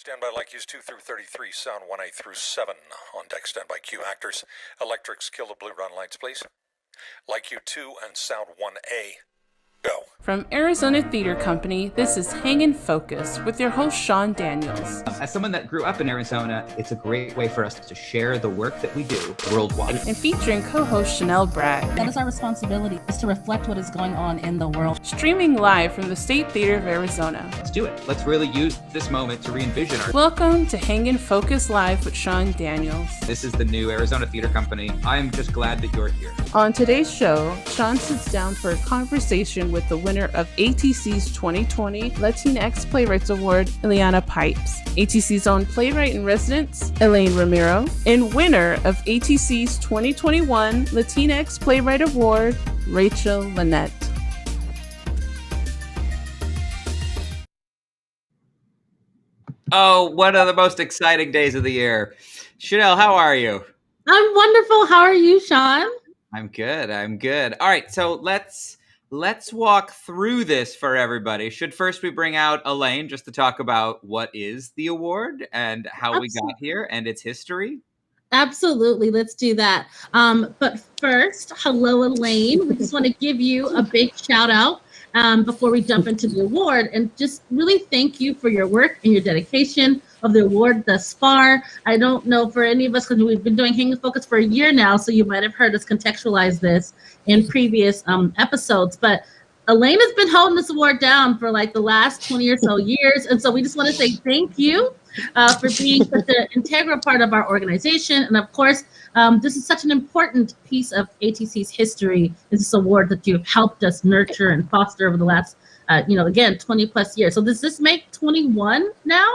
Standby like Q's 2 through 33, sound 1A through 7. On deck, standby Q actors. Electrics, kill the blue run lights, please. Like Q 2 and sound 1A. Go. From Arizona Theater Company, this is Hang in Focus with your host, Sean Daniels. As someone that grew up in Arizona, it's a great way for us to share the work that we do worldwide. And featuring co-host Chanel Bragg. That is our responsibility, is to reflect what is going on in the world. Streaming live from the State Theater of Arizona. Let's do it. Let's really use this moment to re-envision our... Welcome to Hang in Focus Live with Sean Daniels. This is the new Arizona Theater Company. I'm just glad that you're here. On today's show, Sean sits down for a conversation with the winner of ATC's 2020 Latinx Playwrights Award, Eliana Pipes, ATC's own Playwright-in-Residence, Elaine Romero, and winner of ATC's 2021 Latinx Playwright Award, Rachel Lynett. Oh, one of the most exciting days of the year. Chanel, how are you? I'm wonderful. How are you, Sean? I'm good. All right, so let's walk through this for everybody. Should first we bring out Elaine just to talk about what is the award and how we got here and its history? Absolutely. Let's do that. But first, hello, Elaine. We just want to give you a big shout out before we jump into the award and just really thank you for your work and your dedication of the award thus far. I don't know for any of us, because we've been doing Hang in Focus for a year now, so you might have heard us contextualize this in previous episodes, but Elaine has been holding this award down for like the last 20 or so years, and so we just want to say thank you for being such an integral part of our organization, and of course, this is such an important piece of ATC's history, is this award that you've helped us nurture and foster over the last, again, 20 plus years. So does this make 21 now?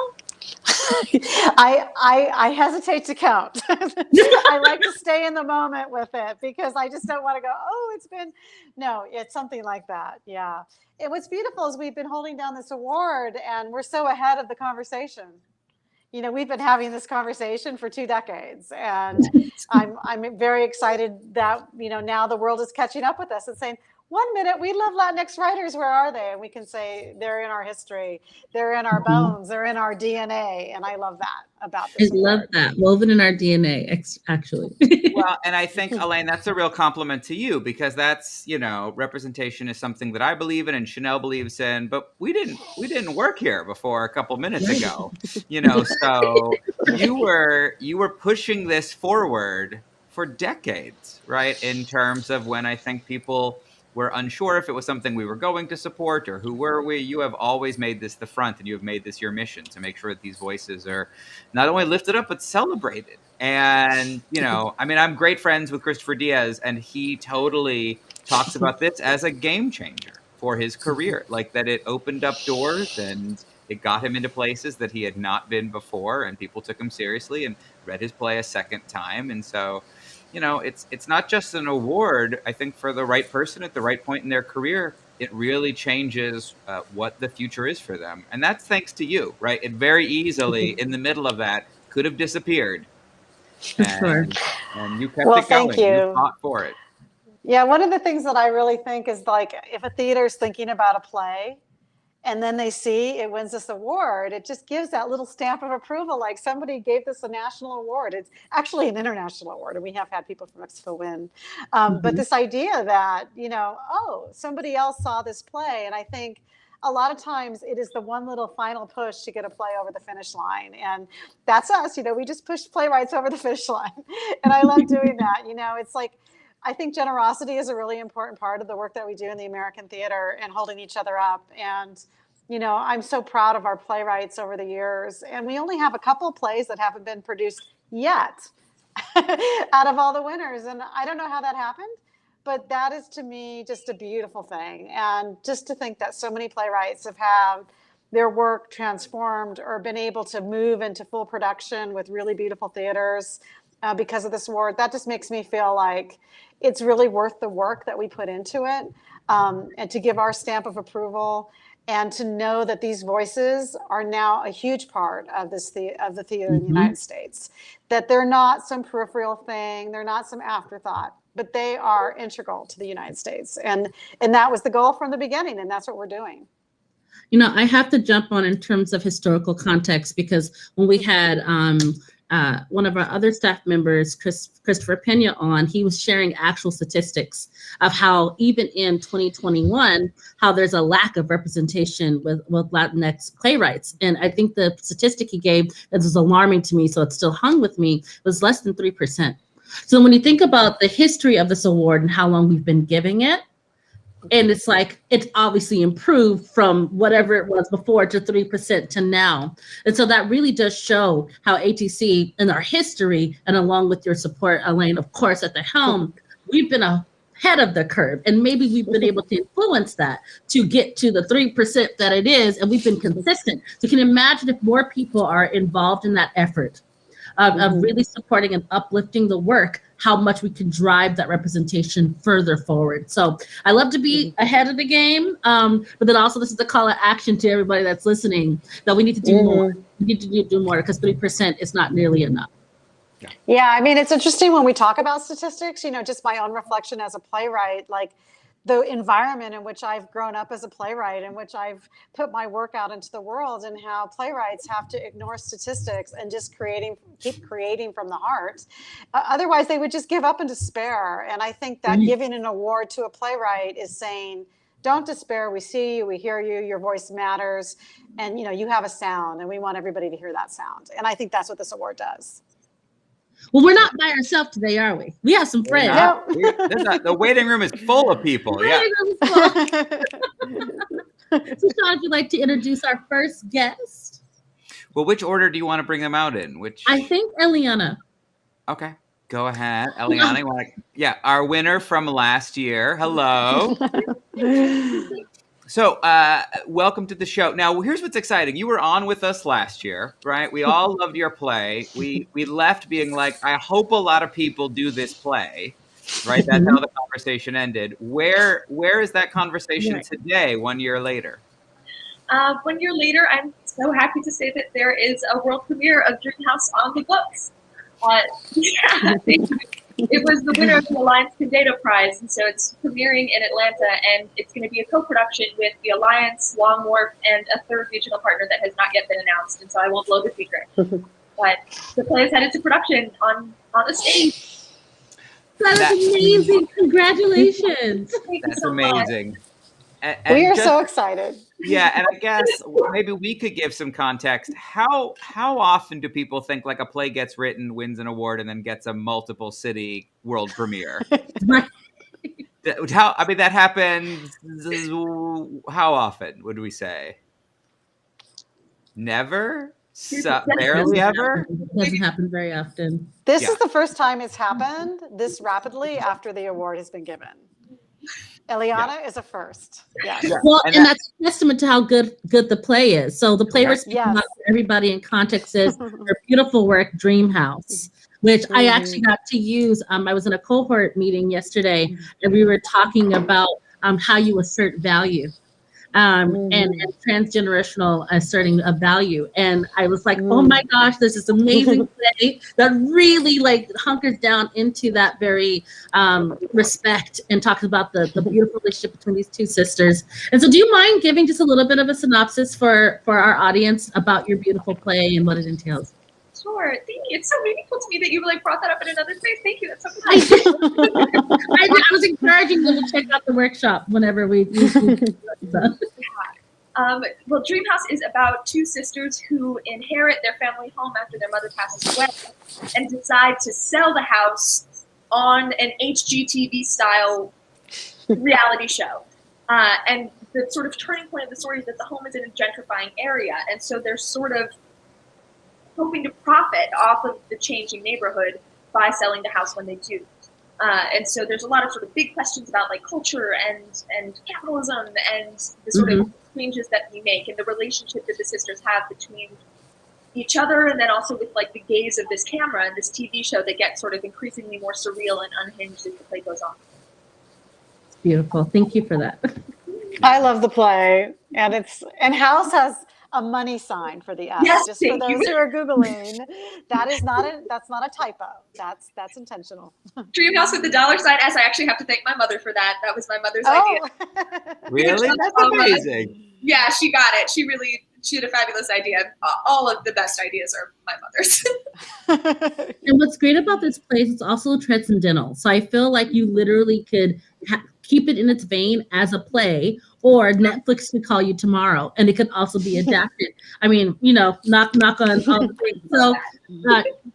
I hesitate to count. I like to stay in the moment with it because I just don't want to go, it's something like that. Yeah. And what's beautiful is we've been holding down this award and we're so ahead of the conversation. We've been having this conversation for 2 decades, and I'm very excited that, now the world is catching up with us and saying, 1 minute, we love Latinx writers. Where are they? And we can say they're in our history, they're in our bones, they're in our DNA. And I love that about this. I love that. Woven in our DNA, actually. Well, and I think, Elaine, that's a real compliment to you because that's, representation is something that I believe in and Chanel believes in, but we didn't work here before a couple minutes ago, so you were pushing this forward for decades, right? In terms of when I think people were unsure if it was something we were going to support or who were we. You have always made this the front and you have made this your mission to make sure that these voices are not only lifted up, but celebrated. And, I'm great friends with Christopher Diaz and he totally talks about this as a game changer for his career, like that it opened up doors and it got him into places that he had not been before and people took him seriously and read his play a second time. And so, it's not just an award. I think for the right person at the right point in their career, it really changes what the future is for them. And that's thanks to you, right? It very easily, in the middle of that, could have disappeared. And you kept it going. Thank you. You fought for it. Yeah, one of the things that I really think is like, if a theater is thinking about a play, and then they see it wins this award, it just gives that little stamp of approval, like somebody gave this a national award. It's actually an international award, and we have had people from Mexico win. But this idea that, somebody else saw this play, and I think a lot of times it is the one little final push to get a play over the finish line. And that's us, we just push playwrights over the finish line. And I love doing that. It's like, I think generosity is a really important part of the work that we do in the American theater and holding each other up. And, I'm so proud of our playwrights over the years. And we only have a couple plays that haven't been produced yet out of all the winners. And I don't know how that happened, but that is to me just a beautiful thing. And just to think that so many playwrights have had their work transformed or been able to move into full production with really beautiful theaters because of this award, that just makes me feel like it's really worth the work that we put into it, and to give our stamp of approval and to know that these voices are now a huge part of the theater in the United States, that they're not some peripheral thing, they're not some afterthought, but they are integral to the United States. And that was the goal from the beginning, and that's what we're doing. I have to jump on in terms of historical context, because when we had one of our other staff members, Christopher Pena, on, he was sharing actual statistics of how even in 2021, how there's a lack of representation with Latinx playwrights. And I think the statistic he gave that was alarming to me, so it still hung with me, was less than 3%. So when you think about the history of this award and how long we've been giving it, and it's like, it's obviously improved from whatever it was before to 3% to now. And so that really does show how ATC in our history, and along with your support, Elaine, of course, at the helm, we've been ahead of the curve. And maybe we've been able to influence that to get to the 3% that it is. And we've been consistent. So you can imagine if more people are involved in that effort of really supporting and uplifting the work, how much we can drive that representation further forward. So I love to be ahead of the game, but then also this is a call to action to everybody that's listening, that we need to do more. We need to do more, because 3% is not nearly enough. Yeah, I mean, it's interesting when we talk about statistics, just my own reflection as a playwright, like the environment in which I've grown up as a playwright, in which I've put my work out into the world, and how playwrights have to ignore statistics and just keep creating from the heart. Otherwise, they would just give up in despair. And I think that giving an award to a playwright is saying, don't despair. We see you, we hear you, your voice matters, and you have a sound, and we want everybody to hear that sound. And I think that's what this award does. Well, we're not by ourselves today, are we? We have some friends. The waiting room is full of people. So, Sean, if you'd like to introduce our first guest. Well, which order do you want to bring them out in? I think Eliana. Okay, go ahead. Eliana, our winner from last year. Hello. So, welcome to the show. Now, here's what's exciting. You were on with us last year, right? We all loved your play. We left being like, I hope a lot of people do this play, right? That's how the conversation ended. Where is that conversation today, 1 year later? 1 year later, I'm so happy to say that there is a world premiere of Dreamhouse on the books. It was the winner of the Alliance Condado Prize, and so it's premiering in Atlanta, and it's going to be a co-production with the Alliance, Long Wharf, and a third regional partner that has not yet been announced, and so I won't blow the secret. But the play is headed to production on the stage. That is amazing! Congratulations! That's so amazing. And we are so excited. Yeah, and I guess maybe we could give some context. How often do people think like a play gets written, wins an award, and then gets a multiple city world premiere? That happens. How often would we say? Never? Barely ever? It doesn't happen very often. This is the first time it's happened this rapidly after the award has been given. Eliana is a first. Yes. Well, and that's a testament to how good the play is. So the play we're speaking about for everybody in context is her beautiful work, Dreamhouse, which I actually got to use. I was in a cohort meeting yesterday, and we were talking about how you assert value. And transgenerational asserting a value. And I was like, oh my gosh, there's this amazing play that really hunkers down into that very respect and talks about the beautiful relationship between these two sisters. And so do you mind giving just a little bit of a synopsis for our audience about your beautiful play and what it entails? Sure, thank you. It's so meaningful to me that you brought that up in another space. Thank you. That's so kind. I was encouraging them to check out the workshop whenever we Well, Dreamhouse is about two sisters who inherit their family home after their mother passes away and decide to sell the house on an HGTV style reality show. And the sort of turning point of the story is that the home is in a gentrifying area, and so they're sort of hoping to profit off of the changing neighborhood by selling the house when they do. And so there's a lot of sort of big questions about culture and capitalism and the sort of changes that we make and the relationship that the sisters have between each other, and then also with the gaze of this camera and this TV show that gets sort of increasingly more surreal and unhinged as the play goes on. It's beautiful. Thank you for that. I love the play, and House has a money sign for the S. Yes, just for those who are Googling, that's not a typo. That's intentional. Dreamhouse with the $ S. I actually have to thank my mother for that. That was my mother's idea. Really? That's amazing. Yeah, she got it. She had a fabulous idea. All of the best ideas are my mother's. And what's great about this place, it's also transcendental. So I feel like you literally could keep it in its vein as a play, or Netflix could call you tomorrow, and it could also be adapted. I mean, knock on all the things. So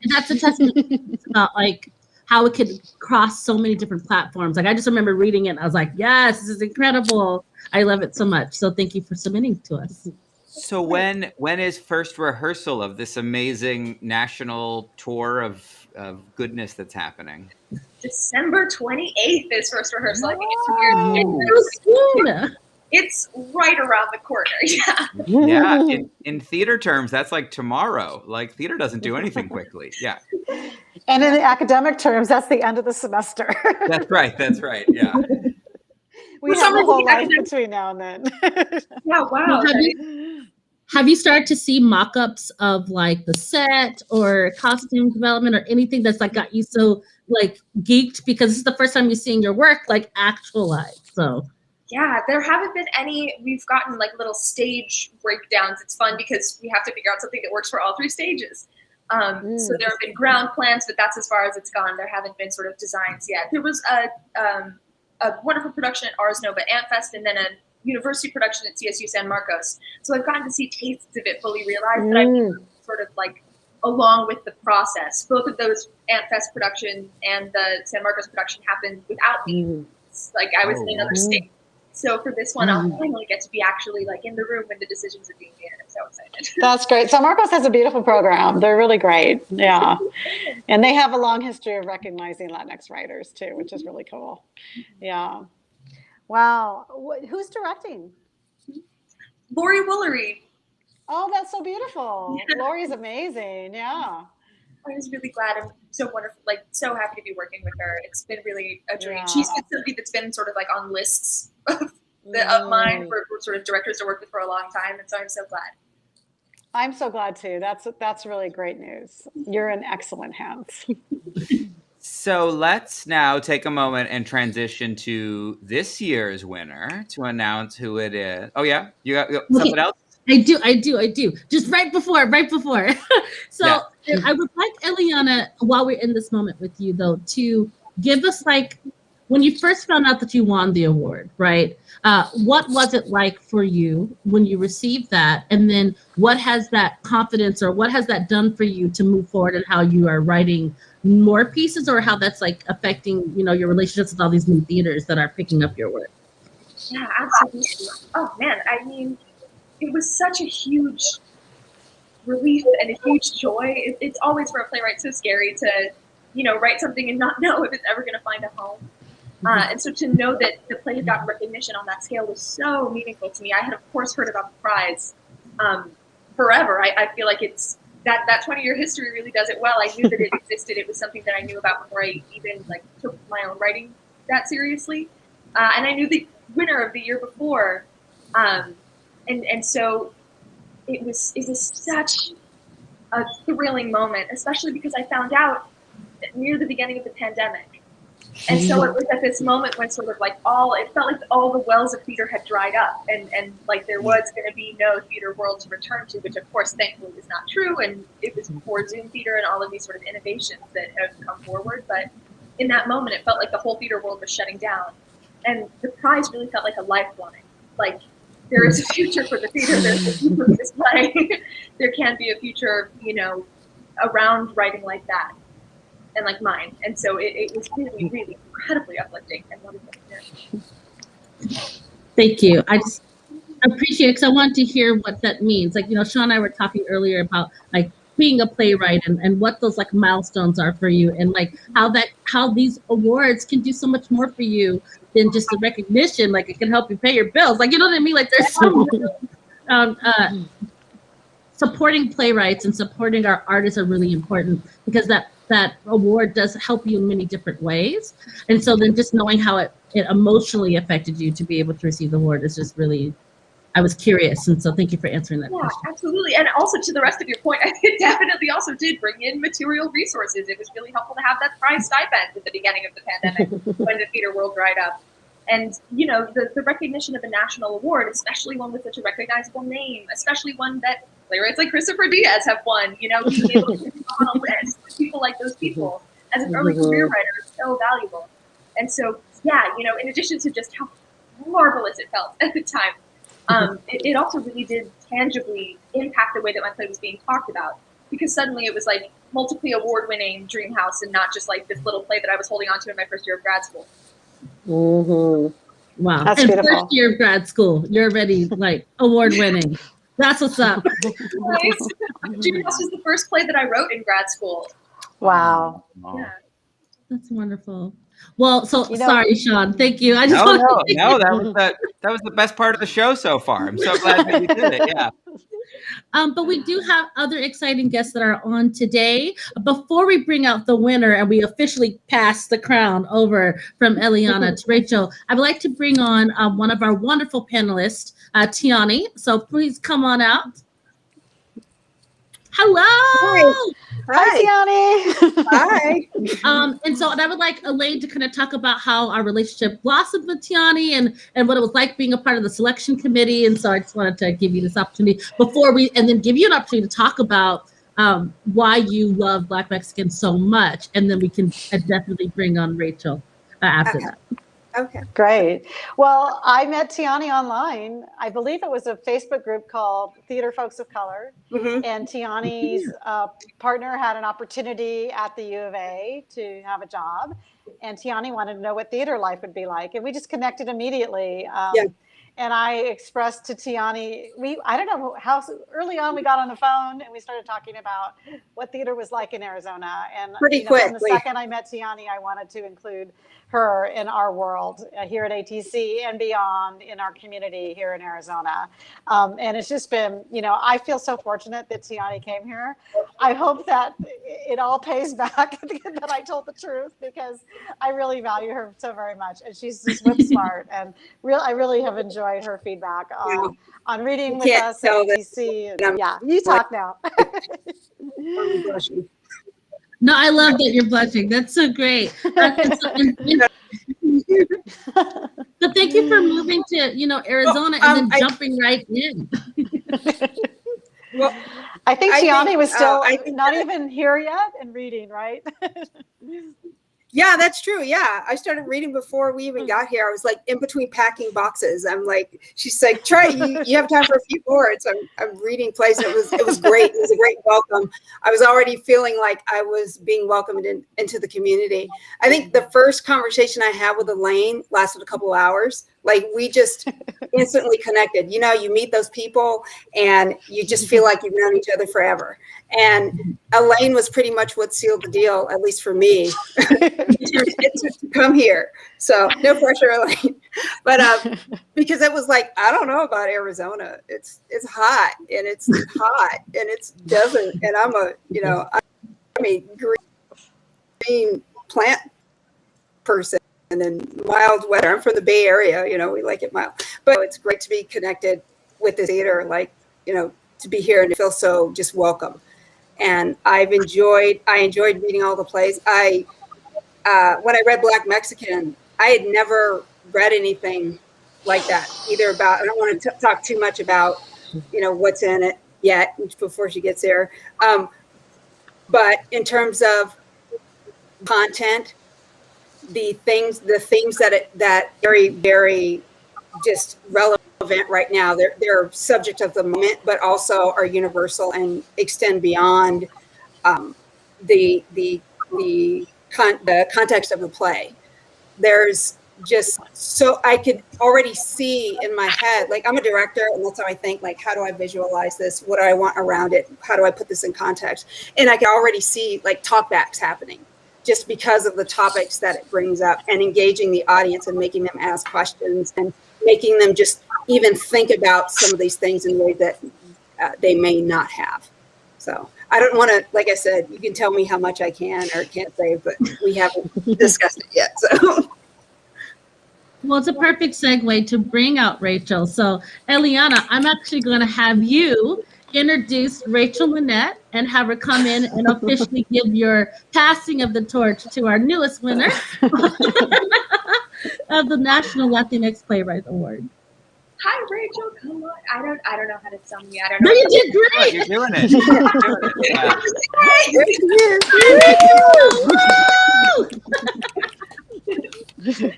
that's a testament about like how it could cross so many different platforms. Like I just remember reading it, and I was like, yes, this is incredible. I love it so much. So thank you for submitting to us. So when is first rehearsal of this amazing national tour of goodness that's happening? December 28th is first rehearsal. I think it's weird. It's right around the corner. Yeah. Yeah. In theater terms, that's like tomorrow. Like theater doesn't do anything quickly. Yeah. And in the academic terms, that's the end of the semester. That's right. Yeah. We have a whole life between now and then. Yeah, wow. Have you started to see mock-ups of like the set or costume development or anything that's like got you so like geeked, because this is the first time you're seeing your work like actualized? So yeah, there haven't been any. We've gotten like little stage breakdowns. It's fun because we have to figure out something that works for all three stages. So there have been ground plans, but that's as far as it's gone. There haven't been sort of designs yet. There was a wonderful production at Ars Nova Antfest, and then a university production at CSU San Marcos. So I've gotten to see tastes of it fully realized, but I've sort of like along with the process. Both of those Antfest production and the San Marcos production happened without me. Like I was in another state. So for this one, I'll finally get to be actually like in the room when the decisions are being made. I'm so excited. That's great. San Marcos has a beautiful program. They're really great. Yeah. And they have a long history of recognizing Latinx writers too, which is really cool. Yeah. Wow. Who's directing? Lori Woolery. Oh, that's so beautiful. Yeah. Lori's amazing. Yeah. I was really glad. I'm so wonderful, like so happy to be working with her. It's been really a dream. Yeah. She's been somebody that's been sort of like on lists of mine for sort of directors to work with for a long time. And so I'm so glad. I'm so glad too. That's really great news. You're in excellent hands. So let's now take a moment and transition to this year's winner to announce who it is. Oh yeah, you got something else? I do. Just right before. So yeah. I would like Eliana, while we're in this moment with you though, to give us like, when you first found out that you won the award, right? What was it like for you when you received that? And then what has that confidence or what has that done for you to move forward and how you are writing more pieces, or how that's like affecting, your relationships with all these new theaters that are picking up your work? Yeah, absolutely. Oh man, I mean, it was such a huge relief and a huge joy. It's always for a playwright so scary to, write something and not know if it's ever going to find a home. And so to know that the play had gotten recognition on that scale was so meaningful to me. I had, of course, heard about the prize forever. I feel like it's that 20-year history really does it well. I knew that it existed. It was something that I knew about before I even took my own writing that seriously. And I knew the winner of the year before. And so it was such a thrilling moment, especially because I found out near the beginning of the pandemic. And so it was at this moment when sort of it felt like all the wells of theater had dried up and like there was going to be no theater world to return to, which of course thankfully was not true. And it was before Zoom theater and all of these sort of innovations that have come forward. But in that moment, it felt like the whole theater world was shutting down. And the prize really felt like a lifeline. Like, there is a future for the theater, there's a future for this play. There can be a future, around writing like that and like mine. And so it was really, really incredibly uplifting and wonderful to hear. Thank you. I just appreciate it because I want to hear what that means. Like, Sean and I were talking earlier about being a playwright and what those milestones are for you, and how these awards can do so much more for you than just the recognition. Like, it can help you pay your bills. You know what I mean? There's so supporting playwrights and supporting our artists are really important, because that award does help you in many different ways. And so then just knowing how it emotionally affected you to be able to receive the award is just really, I was curious. And so thank you for answering that question. Absolutely. And also to the rest of your point, it definitely also did bring in material resources. It was really helpful to have that prize stipend at the beginning of the pandemic when the theater world dried up. And, you know, the recognition of a national award, especially one with such a recognizable name, especially one that playwrights like Christopher Diaz have won, you know, being able to be on a list with people like those people as an early career writer is so valuable. And so, yeah, you know, in addition to just how marvelous it felt at the time, it also really did tangibly impact the way that my play was being talked about, because suddenly it was like multiply award-winning Dream House and not just like this little play that I was holding on to in my first year of grad school. Mm-hmm. Wow. That's and beautiful. First year of grad school, you're already like award-winning. That's what's up. Dream House was the first play that I wrote in grad school. Wow. Yeah. That's wonderful. Well, so You know- sorry, Sean. Thank you. I just No, wanted that was the best part of the show so far. I'm so glad that you did it. Yeah. But we do have other exciting guests that are on today. Before we bring out the winner and we officially pass the crown over from Eliana to Rachel, I would like to bring on one of our wonderful panelists, Tiani. So please come on out. Hello. Hi, Tiani. Hi. And I would like Elaine to kind of talk about how our relationship blossomed with Tiani and what it was like being a part of the selection committee. And so I just wanted to give you this opportunity and then give you an opportunity to talk about why you love Black Mexicans so much. And then we can definitely bring on Rachel after that. Okay. Great. Well, I met Tiani online. I believe it was a Facebook group called Theater Folks of Color. Mm-hmm. And Tiani's partner had an opportunity at the U of A to have a job. And Tiani wanted to know what theater life would be like. And we just connected immediately. And I expressed to Tiani, I don't know how early on we got on the phone and we started talking about what theater was like in Arizona. And Pretty from the quickly. second I met Tiani, I wanted to include her in our world here at ATC and beyond in our community here in Arizona. And it's just been, I feel so fortunate that Tiani came here. I hope that it all pays back that I told the truth, because I really value her so very much. And she's just whip smart. And I really have enjoyed her feedback on reading with us at ATC. And, yeah, you talk now. No, I love that you're blushing. That's so great. But thank you for moving to, Arizona and then jumping right in. Well, I think Tiani was still not that- even here yet and reading, right? Yeah, that's true. Yeah. I started reading before we even got here. I was like in between packing boxes. I'm like, she's like, Trey, you have time for a few more. So I'm reading plays. And it was great. It was a great welcome. I was already feeling like I was being welcomed into the community. I think the first conversation I had with Elaine lasted a couple hours. Like we just instantly connected. You meet those people and you just feel like you've known each other forever. And Elaine was pretty much what sealed the deal, at least for me, to come here. So no pressure, Elaine. But because it was like, I don't know about Arizona. It's hot and it's desert. And I'm green plant person. And then mild weather. I'm from the Bay Area, we like it mild. But it's great to be connected with the theater, to be here and to feel so just welcome. And I enjoyed reading all the plays. When I read Black Mexican, I had never read anything like that, either about, I don't want to talk too much about, what's in it yet before she gets there. But in terms of content, the themes that very, very just relevant right now. They're subject of the moment, but also are universal and extend beyond the context of the play. There's just so I could already see in my head, like I'm a director, and that's how I think. Like, how do I visualize this? What do I want around it? How do I put this in context? And I can already see like talkbacks happening, just because of the topics that it brings up, and engaging the audience and making them ask questions and making them just even think about some of these things in ways that they may not have. So I don't want to, like I said, you can tell me how much I can or can't say, but we haven't discussed it yet. So. Well, it's a perfect segue to bring out Rachel. So Eliana, I'm actually going to have you introduce Rachel Lynett and have her come in and officially give your passing of the torch to our newest winner. of the National Latinx Playwrights Award. Hi, Rachel. Come on. I don't know how to sum you. I don't know. No, you did Oh, great. you're doing it. Yeah.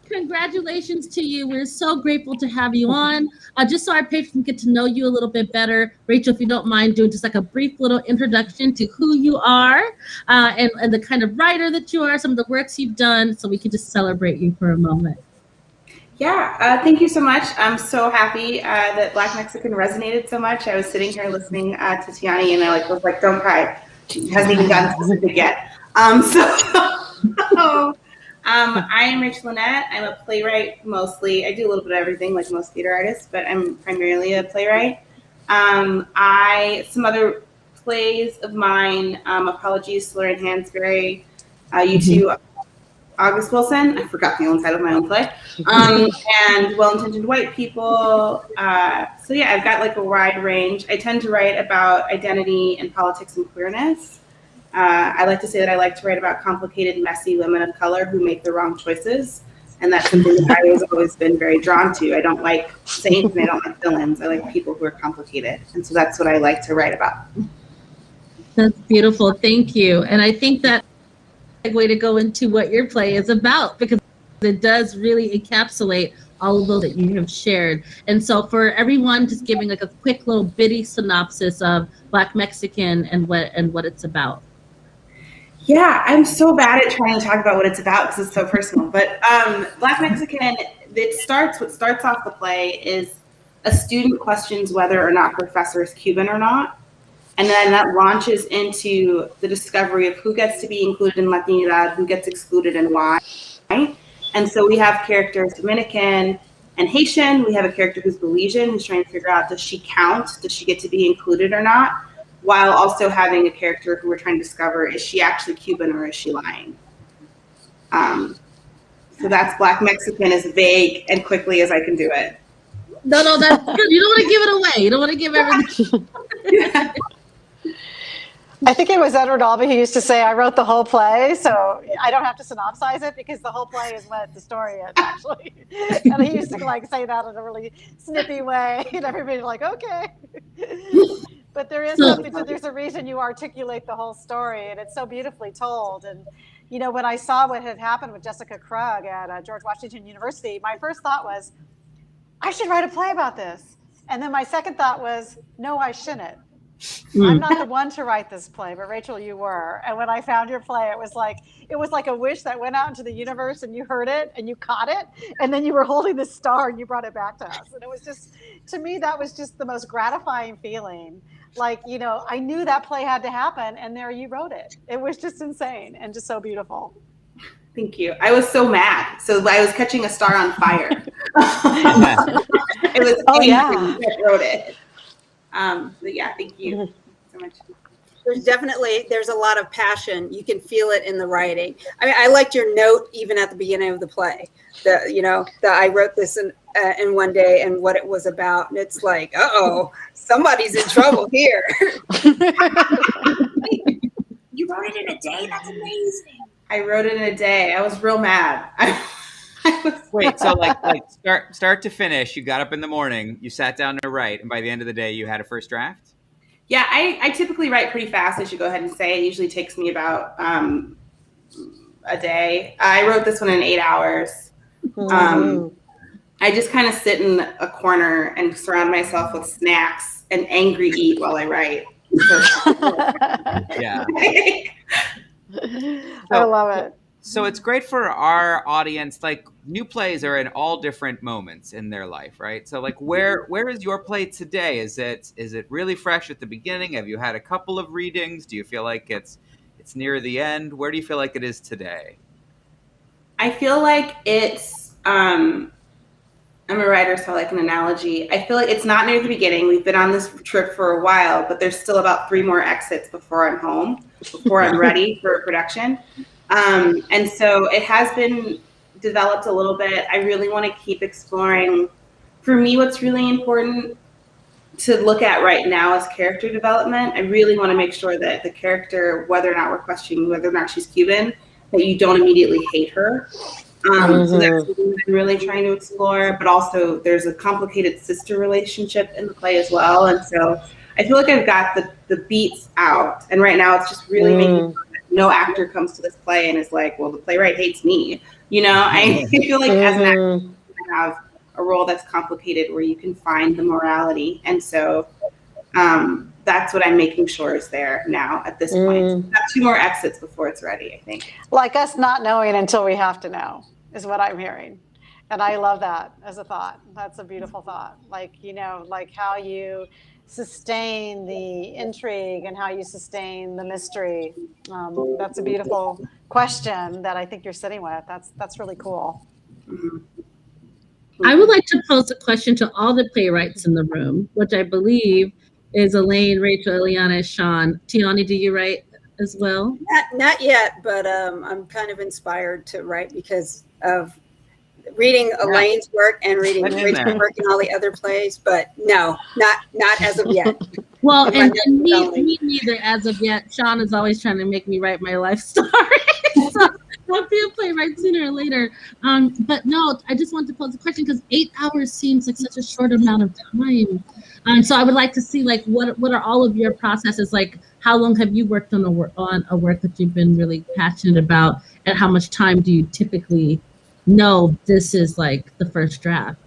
Congratulations to you. We're so grateful to have you on. Just so our patrons get to know you a little bit better, Rachel, if you don't mind doing just like a brief little introduction to who you are and the kind of writer that you are, some of the works you've done, so we can just celebrate you for a moment. Yeah, thank you so much. I'm so happy that Black Mexican resonated so much. I was sitting here listening to Tiani, and I was like, don't cry. She hasn't even gotten specific yet. I am Rachel Lynett. I'm a playwright mostly. I do a little bit of everything like most theater artists, but I'm primarily a playwright. Some other plays of mine, Apologies to Lauren Hansberry, U2, August Wilson, I forgot the own title of my own play, and Well-Intentioned White People. So yeah, I've got like a wide range. I tend to write about identity and politics and queerness. I like to say that I like to write about complicated, messy women of color who make the wrong choices. And that's something that I've always been very drawn to. I don't like saints and I don't like villains. I like people who are complicated. And so that's what I like to write about. That's beautiful. Thank you. And I think that way to go into what your play is about, because it does really encapsulate all of those that you have shared. And so for everyone, just giving like a quick little bitty synopsis of Black Mexican and what it's about. Yeah, I'm so bad at trying to talk about what it's about because it's so personal. But Black Mexican, what starts off the play is a student questions whether or not professor is Cuban or not. And then that launches into the discovery of who gets to be included in Latinidad, who gets excluded and why. And so we have characters Dominican and Haitian. We have a character who's Belizean, who's trying to figure out, does she count? Does she get to be included or not? While also having a character who we're trying to discover, is she actually Cuban or is she lying? So that's Black Mexican, as vague and quickly as I can do it. No, that's good. You don't want to give it away. You don't want to give everything. Yeah. I think it was Edward Albee who used to say, I wrote the whole play, so I don't have to synopsize it because the whole play is what the story is, actually. And he used to like say that in a really snippy way, and everybody's like, okay. But there is something, there's a reason you articulate the whole story, and it's so beautifully told. And, you know, when I saw what had happened with Jessica Krug at George Washington University, my first thought was, I should write a play about this. And then my second thought was, no, I shouldn't. I'm not the one to write this play, but Rachel, you were. And when I found your play, it was like a wish that went out into the universe, and you heard it and you caught it, and then you were holding the star and you brought it back to us. And it was just, to me, that was just the most gratifying feeling. Like, you know, I knew that play had to happen, and there you wrote it. It was just insane and just so beautiful. Thank you. I was so mad. So I was catching a star on fire. It was that wrote it. But yeah, thank you so much. There's a lot of passion. You can feel it in the writing. I mean, I liked your note even at the beginning of the play. I wrote this in one day and what it was about. And it's like, uh-oh, somebody's in trouble here. You wrote it in a day? That's amazing. I wrote it in a day. I was real mad. Wait, so like start to finish, you got up in the morning, you sat down to write, and by the end of the day, you had a first draft? Yeah, I typically write pretty fast, I should go ahead and say. It usually takes me about a day. I wrote this one in 8 hours. I just kind of sit in a corner and surround myself with snacks and angry eat while I write. Yeah. I love it. So it's great for our audience. Like, new plays are in all different moments in their life, right? So like, where is your play today? Is it really fresh at the beginning? Have you had a couple of readings? Do you feel like it's near the end? Where do you feel like it is today? I feel like it's I'm a writer, so I like an analogy. I feel like it's not near the beginning. We've been on this trip for a while, but there's still about 3 more exits before I'm home, before I'm ready for production. And so it has been developed a little bit. I really want to keep exploring. For me, what's really important to look at right now is character development. I really want to make sure that the character, whether or not we're questioning whether or not she's Cuban, that you don't immediately hate her. So that's something that I'm really trying to explore. But also, there's a complicated sister relationship in the play as well. And so I feel like I've got the beats out. And right now, it's just really making sure that no actor comes to this play and is like, well, the playwright hates me. I feel like as an actor, I have a role that's complicated where you can find the morality. And so that's what I'm making sure is there now at this point. So I've got 2 more exits before it's ready, I think. Like us not knowing until we have to know is what I'm hearing. And I love that as a thought. That's a beautiful thought. Like how you sustain the intrigue and how you sustain the mystery. That's a beautiful question that I think you're sitting with. That's really cool. I would like to pose a question to all the playwrights in the room, which I believe is Elaine, Rachel, Eliana, Sean. Tiani, do you write as well? Not yet, but I'm kind of inspired to write because of reading Elaine's work and reading Rachel's work and all the other plays. But no, not as of yet. Well, and me neither as of yet. Sean is always trying to make me write my life story. So I'll be a playwright sooner or later. But no, I just want to pose a question because 8 hours seems like such a short amount of time. So I would like to see what are all of your processes like? How long have you worked on a work that you've been really passionate about, and how much time do you typically know this is like the first draft?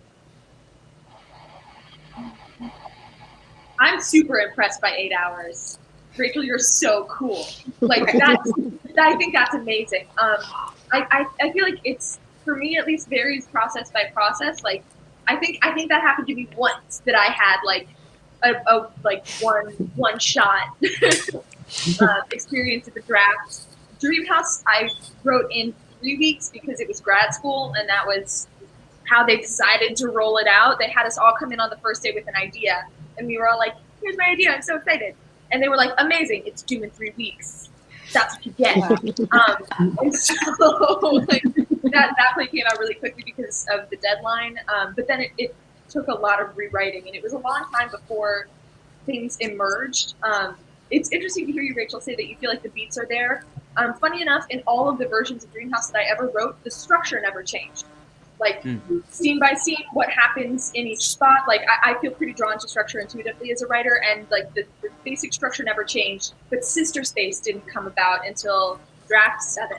I'm super impressed by 8 hours. Rachel, you're so cool. I think that's amazing. I feel like it's, for me at least, varies process by process. Like, I think that happened to me once, that I had one shot experience at the draft. Dreamhouse I wrote in 3 weeks because it was grad school, and that was how they decided to roll it out. They had us all come in on the first day with an idea, and we were all like, here's my idea, I'm so excited. And they were like, amazing, it's due in 3 weeks. That's what you get. And so that play came out really quickly because of the deadline. But then it took a lot of rewriting, and it was a long time before things emerged. It's interesting to hear you, Rachel, say that you feel like the beats are there. Funny enough, in all of the versions of Dreamhouse that I ever wrote, the structure never changed. Like, scene by scene, what happens in each spot. Like, I feel pretty drawn to structure intuitively as a writer, and like the basic structure never changed. But Sister Space didn't come about until draft 7.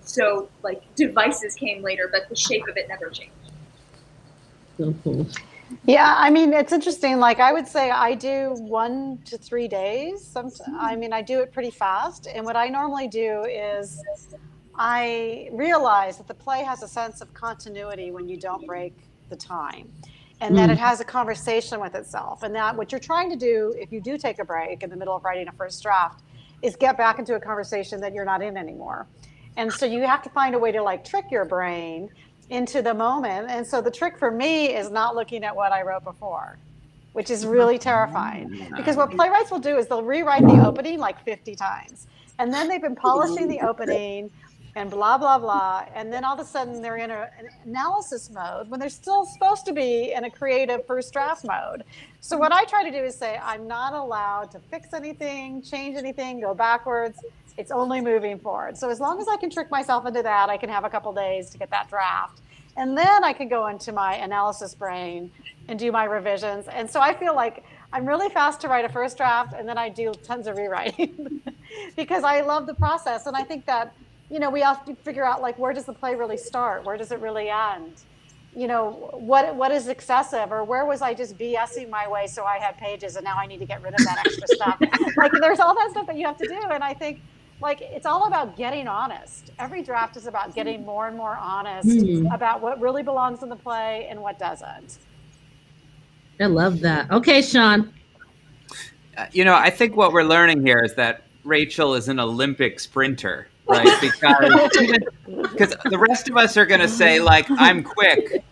So like devices came later, but the shape of it never changed. So cool. Yeah, I mean, it's interesting. Like, I would say I do 1 to 3 days. I do it pretty fast. And what I normally do is I realize that the play has a sense of continuity when you don't break the time, and that it has a conversation with itself. And that what you're trying to do, if you do take a break in the middle of writing a first draft, is get back into a conversation that you're not in anymore. And so you have to find a way to like trick your brain into the moment. And so the trick for me is not looking at what I wrote before, which is really terrifying. Because what playwrights will do is they'll rewrite the opening like 50 times. And then they've been polishing the opening and blah, blah, blah. And then all of a sudden they're in an analysis mode when they're still supposed to be in a creative first draft mode. So what I try to do is say, I'm not allowed to fix anything, change anything, go backwards. It's only moving forward. So as long as I can trick myself into that, I can have a couple days to get that draft. And then I can go into my analysis brain and do my revisions. And so I feel like I'm really fast to write a first draft, and then I do tons of rewriting because I love the process. And I think that, you know, we have to figure out, like, where does the play really start? Where does it really end? You know, what is excessive, or where was I just BSing my way so I had pages and now I need to get rid of that extra stuff? Like, there's all that stuff that you have to do. And I think, like, it's all about getting honest. Every draft is about getting more and more honest about what really belongs in the play and what doesn't. I love that. Okay, Sean. You know, I think what we're learning here is that Rachel is an Olympic sprinter, right? Because the rest of us are going to say, like, I'm quick.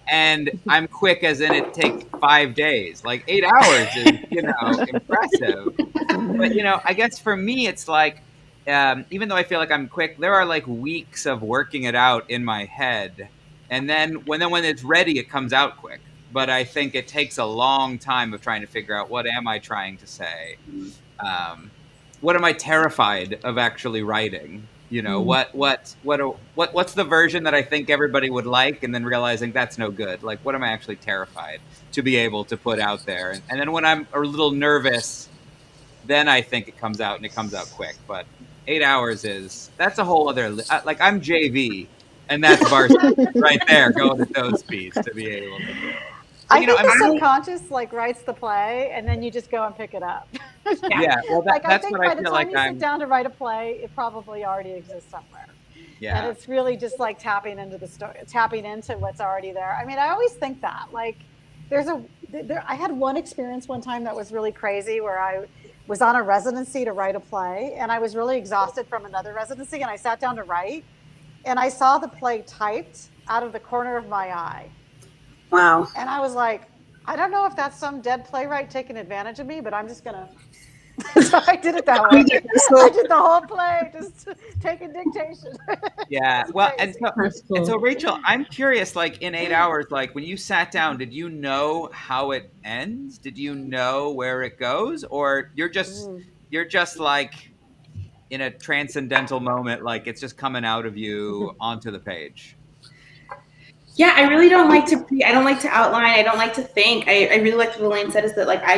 And I'm quick as in it takes 5 days. Like 8 hours is, you know, impressive. But, you know, I guess for me, it's like, even though I feel like I'm quick, there are like weeks of working it out in my head. And then when it's ready, it comes out quick. But I think it takes a long time of trying to figure out, what am I trying to say? What am I terrified of actually writing? You know, what's the version that I think everybody would like, and then realizing that's no good. Like, what am I actually terrified to be able to put out there? And then when I'm a little nervous, then I think it comes out, and it comes out quick. But 8 hours that's a whole other, like, I'm JV, and that's varsity right there, going at those speeds to be able to do it. I think the subconscious like writes the play, and then you just go and pick it up. Yeah, well, like I that's think what by I the feel time like you sit down to write a play, it probably already exists somewhere. Yeah, and it's really just like tapping into the story, tapping into what's already there. I mean, I always think that like I had one experience one time that was really crazy where I was on a residency to write a play, and I was really exhausted from another residency, and I sat down to write, and I saw the play typed out of the corner of my eye. Wow. And I was like, I don't know if that's some dead playwright taking advantage of me, but I'm just gonna. So I did it that way. I did the whole play, just taking dictation. Yeah. Well, and so Rachel, I'm curious, like in 8 hours, like when you sat down, did you know how it ends? Did you know where it goes? Or you're just like in a transcendental moment, like it's just coming out of you onto the page? Yeah, I really don't like to I don't like to outline. I don't like to think. I really like what Elaine said, is that like I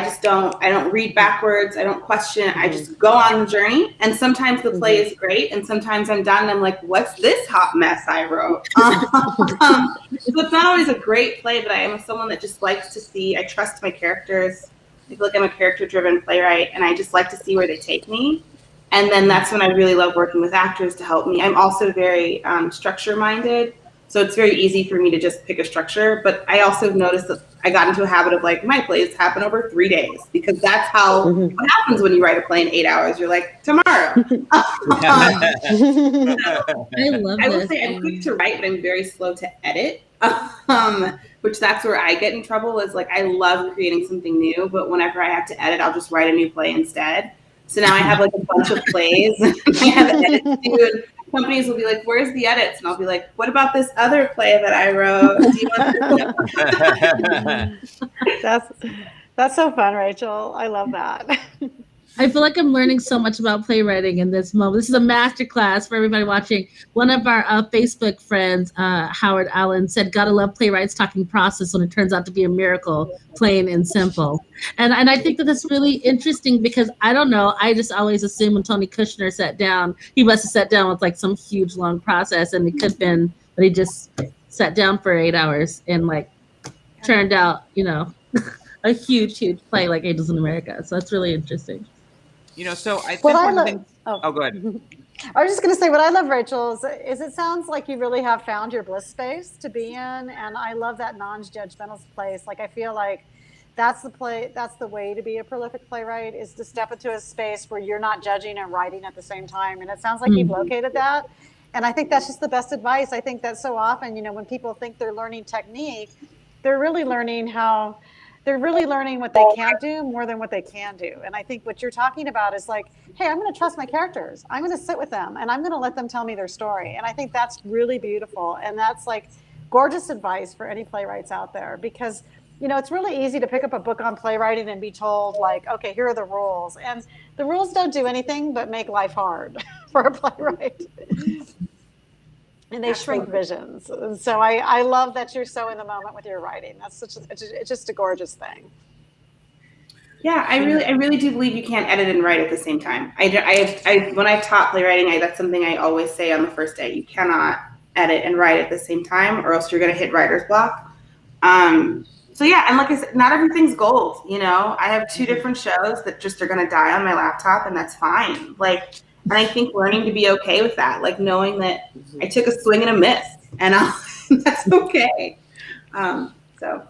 don't read backwards. I don't question. I just go on the journey. And sometimes the play is great, and sometimes I'm done and I'm like, what's this hot mess I wrote? So it's not always a great play, but I am someone that just likes to see. I trust my characters. I feel like I'm a character-driven playwright, and I just like to see where they take me. And then that's when I really love working with actors to help me. I'm also very structure-minded. So it's very easy for me to just pick a structure, but I also have noticed that I got into a habit of like, my plays happen over 3 days, because that's how what happens when you write a play in 8 hours. You're like, tomorrow. I love I will this. say I'm quick to write, but I'm very slow to edit, which that's where I get in trouble, is like, I love creating something new, but whenever I have to edit, I'll just write a new play instead. So now I have like a bunch of plays. I have edits too. Companies will be like, where's the edits? And I'll be like, what about this other play that I wrote? Do you want to That's so fun, Rachel. I love that. I feel like I'm learning so much about playwriting in this moment. This is a masterclass for everybody watching. One of our Facebook friends, Howard Allen, said, "Gotta love playwrights talking process when it turns out to be a miracle, plain and simple." And I think that that's really interesting, because I don't know. I just always assume when Tony Kushner sat down, he must have sat down with like some huge long process, and it could have been that he just sat down for 8 hours and like turned out, a huge play like Angels in America. So that's really interesting. So I think one of the things. Oh, go ahead. I was just going to say, what I love, Rachel, is it sounds like you really have found your bliss space to be in. And I love that non-judgmental place. Like, I feel like that's the way to be a prolific playwright, is to step into a space where you're not judging and writing at the same time. And it sounds like you've located that. And I think that's just the best advice. I think that so often, when people think they're learning technique, they're really learning what they can't do more than what they can do. And I think what you're talking about is like, hey, I'm going to trust my characters. I'm going to sit with them, and I'm going to let them tell me their story. And I think that's really beautiful. And that's like gorgeous advice for any playwrights out there, because, it's really easy to pick up a book on playwriting and be told like, okay, here are the rules. And the rules don't do anything but make life hard for a playwright. And they shrink visions. And so I love that you're so in the moment with your writing. It's just a gorgeous thing. Yeah, I really do believe you can't edit and write at the same time. When I taught playwriting, that's something I always say on the first day. You cannot edit and write at the same time, or else you're going to hit writer's block. So yeah, and like I said, not everything's gold. I have 2 different shows that just are going to die on my laptop, and that's fine. And I think learning to be okay with that, like knowing that I took a swing and a miss, and that's okay. So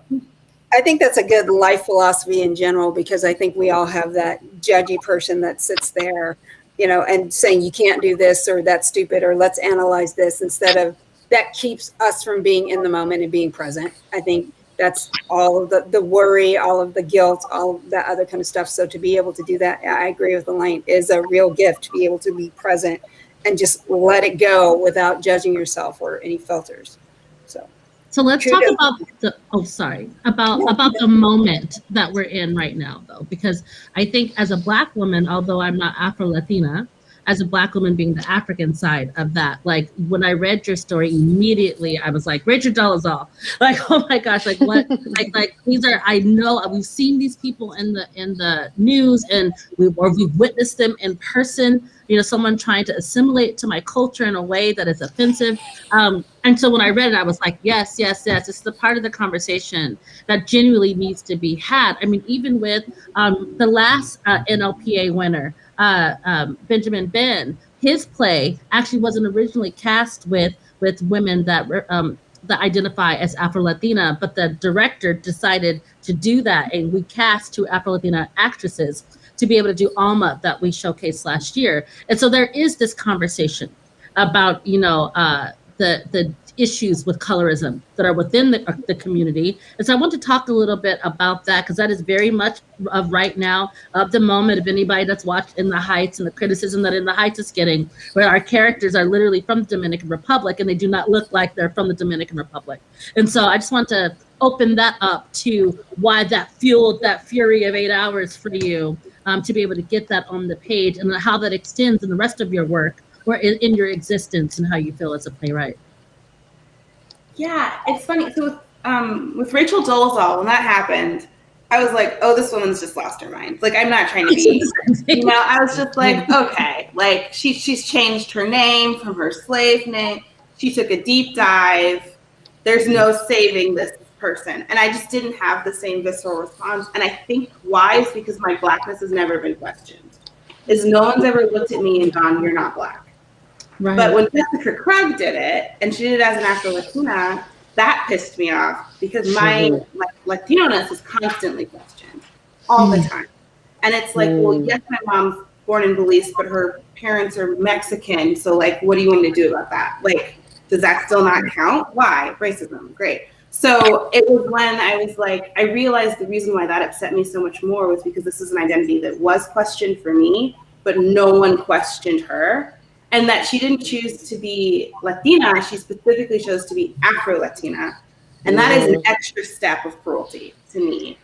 I think that's a good life philosophy in general, because I think we all have that judgy person that sits there, and saying you can't do this, or that's stupid, or let's analyze this, instead of that keeps us from being in the moment and being present. I think that's all of the worry, all of the guilt, all of that other kind of stuff. So to be able to do that, I agree with Elaine, is a real gift to be able to be present and just let it go without judging yourself or any filters. So let's talk about about the moment that we're in right now, though, because I think as a Black woman, although I'm not Afro-Latina, as a Black woman being the African side of that, like when I read your story, immediately I was like, Rachel Dolezal, like, oh my gosh, like what, like these are, I know we've seen these people in the news, and we've witnessed them in person. You know, someone trying to assimilate to my culture in a way that is offensive. And so when I read it, I was like, yes, it's the part of the conversation that genuinely needs to be had. I mean, even with the last NLPA winner, Benjamin Ben, his play actually wasn't originally cast with women that identify as Afro-Latina, but the director decided to do that, and we cast 2 Afro-Latina actresses to be able to do Alma that we showcased last year. And so there is this conversation about, you know, the issues with colorism that are within the community. And so I want to talk a little bit about that, because that is very much of right now, of the moment, of anybody that's watched In the Heights and the criticism that In the Heights is getting, where our characters are literally from the Dominican Republic and they do not look like they're from the Dominican Republic. And so I just want to open that up to why that fueled that fury of 8 hours for you, to be able to get that on the page, and how that extends in the rest of your work or in your existence, and how you feel as a playwright. Yeah, it's funny. So with Rachel Dolezal, when that happened, I was like, oh, this woman's just lost her mind. Like, I'm not trying to be, you know, I was just like, okay, like she's changed her name from her slave name. She took a deep dive. There's no saving this person. And I just didn't have the same visceral response. And I think why is because my Blackness has never been questioned. Is no one's ever looked at me and gone, you're not Black. Right. But when Jessica Krug did it, and she did it as an Afro-Latina, that pissed me off, because my Latino-ness is constantly questioned all the time. And it's like, well, yes, my mom's born in Belize, but her parents are Mexican. So like, what do you want to do about that? Like, does that still not count? Why? Racism. Great. So it was when I was like, I realized the reason why that upset me so much more was because this is an identity that was questioned for me, but no one questioned her. And that she didn't choose to be Latina, she specifically chose to be Afro-Latina. And that is an extra step of cruelty to me.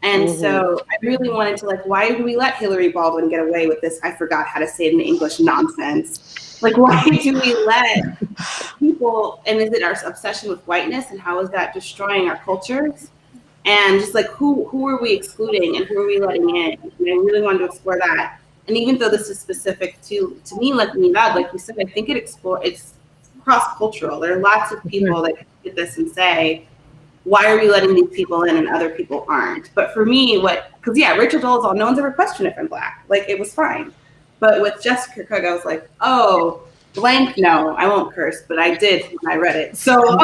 And so I really wanted to, like, why do we let Hillary Baldwin get away with this, I forgot how to say it in English, nonsense? Like, why do we let people, and is it our obsession with whiteness, and how is that destroying our cultures? And just like, who are we excluding and who are we letting in? And I really wanted to explore that. And even though this is specific to me, like you said, I think it's cross-cultural. There are lots of people that can look at this and say, why are we letting these people in and other people aren't? But for me, because Rachel Dolezal, no one's ever questioned if I'm Black. Like, it was fine. But with Jessica Krug, I was like, oh, blank, no, I won't curse, but I did when I read it. So,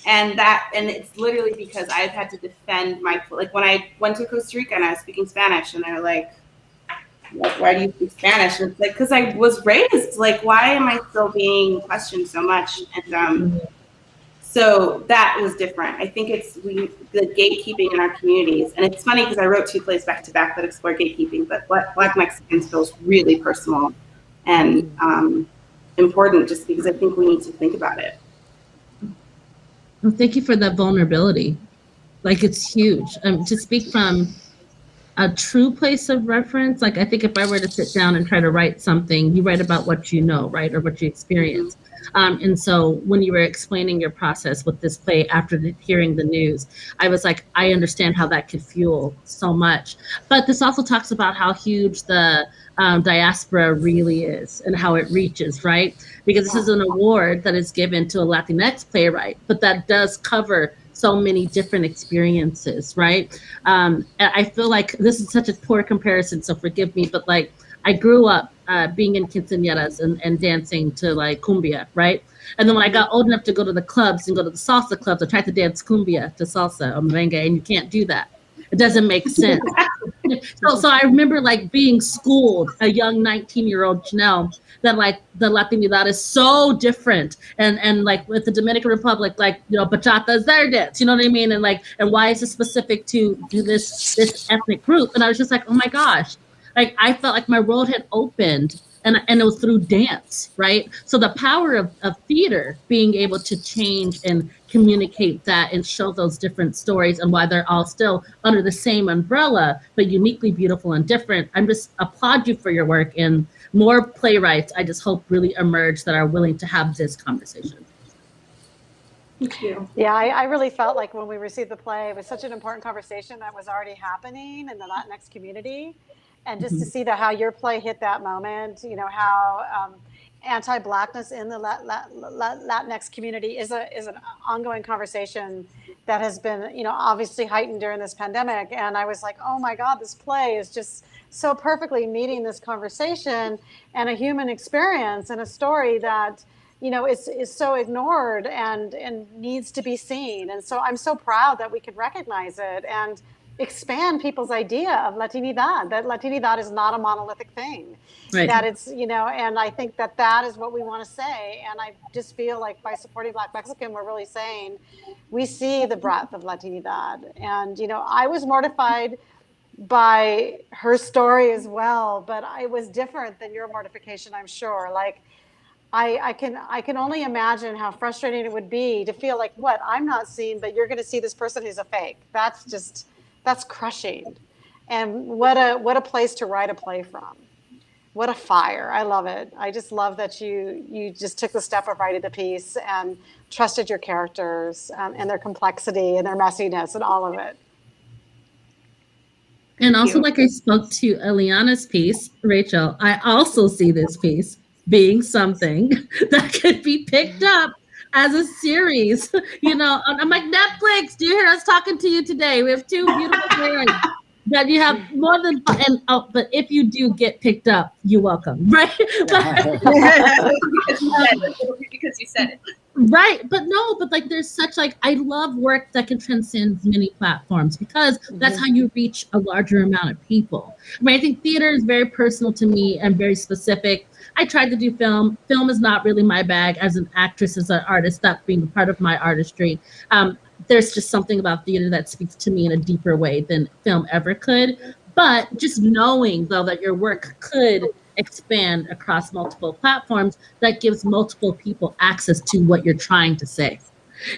and it's literally because I've had to defend like when I went to Costa Rica and I was speaking Spanish, and they're like, why do you speak Spanish? And it's like, because I was raised, like, why am I still being questioned so much? And so that was different. I think it's the gatekeeping in our communities. And it's funny because I wrote 2 plays back to back that explore gatekeeping, but Black Mexicans feels really personal and important, just because I think we need to think about it. Well, thank you for that vulnerability. Like, it's huge. To speak from a true place of reference, like, I think if I were to sit down and try to write something, you write about what you know, right? Or what you experience. And so when you were explaining your process with this play after hearing the news, I was like, I understand how that could fuel so much. But this also talks about how huge the diaspora really is and how it reaches, right? Because this is an award that is given to a Latinx playwright, but that does cover so many different experiences, right? And I feel like this is such a poor comparison, so forgive me, but like, I grew up being in quinceañeras and dancing to like cumbia, right? And then when I got old enough to go to the clubs and go to the salsa clubs, I tried to dance cumbia to salsa or merengue, and you can't do that. It doesn't make sense. So I remember like being schooled, a young 19-year-old Janelle, that like the Latinidad is so different. And like with the Dominican Republic, like, you know, bachata is their dance, you know what I mean? And like, and why is it specific to this ethnic group? And I was just like, oh my gosh. Like, I felt like my world had opened and it was through dance, right? So the power of theater being able to change and communicate that and show those different stories and why they're all still under the same umbrella, but uniquely beautiful and different. I'm just applaud you for your work, and more playwrights, I just hope, really emerge that are willing to have this conversation. Thank you. Yeah, I really felt like when we received the play, it was such an important conversation that was already happening in the Latinx community. And just to see how your play hit that moment, you know, how anti-Blackness in the Latinx community is an ongoing conversation that has been, you know, obviously heightened during this pandemic. And I was like, oh my God, this play is just so perfectly meeting this conversation and a human experience and a story that, you know, is so ignored and needs to be seen. And so I'm so proud that we could recognize it and expand people's idea of Latinidad, that Latinidad is not a monolithic thing, Right. that it's, you know, and I think that that is what we want to say. And I just feel like by supporting Black Mexican, we're really saying we see the breadth of Latinidad. And, you know, I was mortified by her story as well, but it was different than your mortification, I'm sure. Like, I can only imagine how frustrating it would be to feel like, what, I'm not seen, but you're going to see this person who's a fake. That's crushing. And what a place to write a play from. What a fire. I love it. I just love that you just took the step of writing the piece and trusted your characters and their complexity and their messiness and all of it. And also, like I spoke to Eliana's piece, Rachel, I also see this piece being something that could be picked up as a series. You know, I'm like, Netflix, do you hear us talking to you today? We have two beautiful playwrights that you have more than, and but if you do get picked up, you're welcome, right? Because you said it. Right, but like there's such like, I love work that can transcend many platforms because that's how you reach a larger amount of people. I mean, I think theater is very personal to me and very specific. I tried to do film. Film is not really my bag as an actress, as an artist, that being part of my artistry. There's just something about theater that speaks to me in a deeper way than film ever could. But just knowing, though, that your work could expand across multiple platforms, that gives multiple people access to what you're trying to say,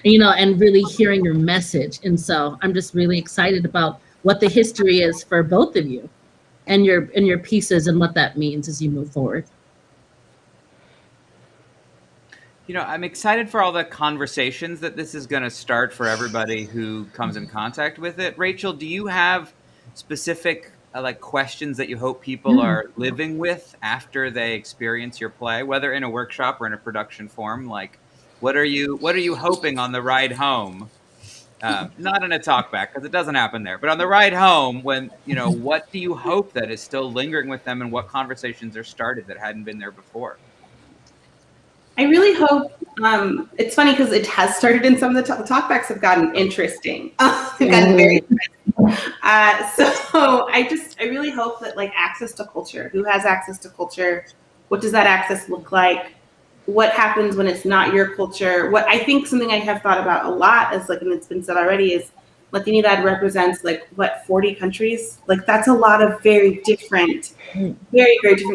you know, and really hearing your message. And so I'm just really excited about what the history is for both of you and your pieces and what that means as you move forward. You know, I'm excited for all the conversations that this is going to start for everybody who comes in contact with it. Rachel, do you have specific like questions that you hope people are living with after they experience your play, whether in a workshop or in a production form? Like, what are you hoping on the ride home? Not in a talk back, because it doesn't happen there, but on the ride home, when, you know, what do you hope that is still lingering with them, and what conversations are started that hadn't been there before? I really hope, it's funny because it has started in some of the talkbacks have gotten interesting. They've gotten very interesting. So I really hope that, like, access to culture, who has access to culture, what does that access look like? What happens when it's not your culture? What I think something I have thought about a lot is, like, and it's been said already, is Latinidad represents, like, what, 40 countries? Like, that's a lot of very, very different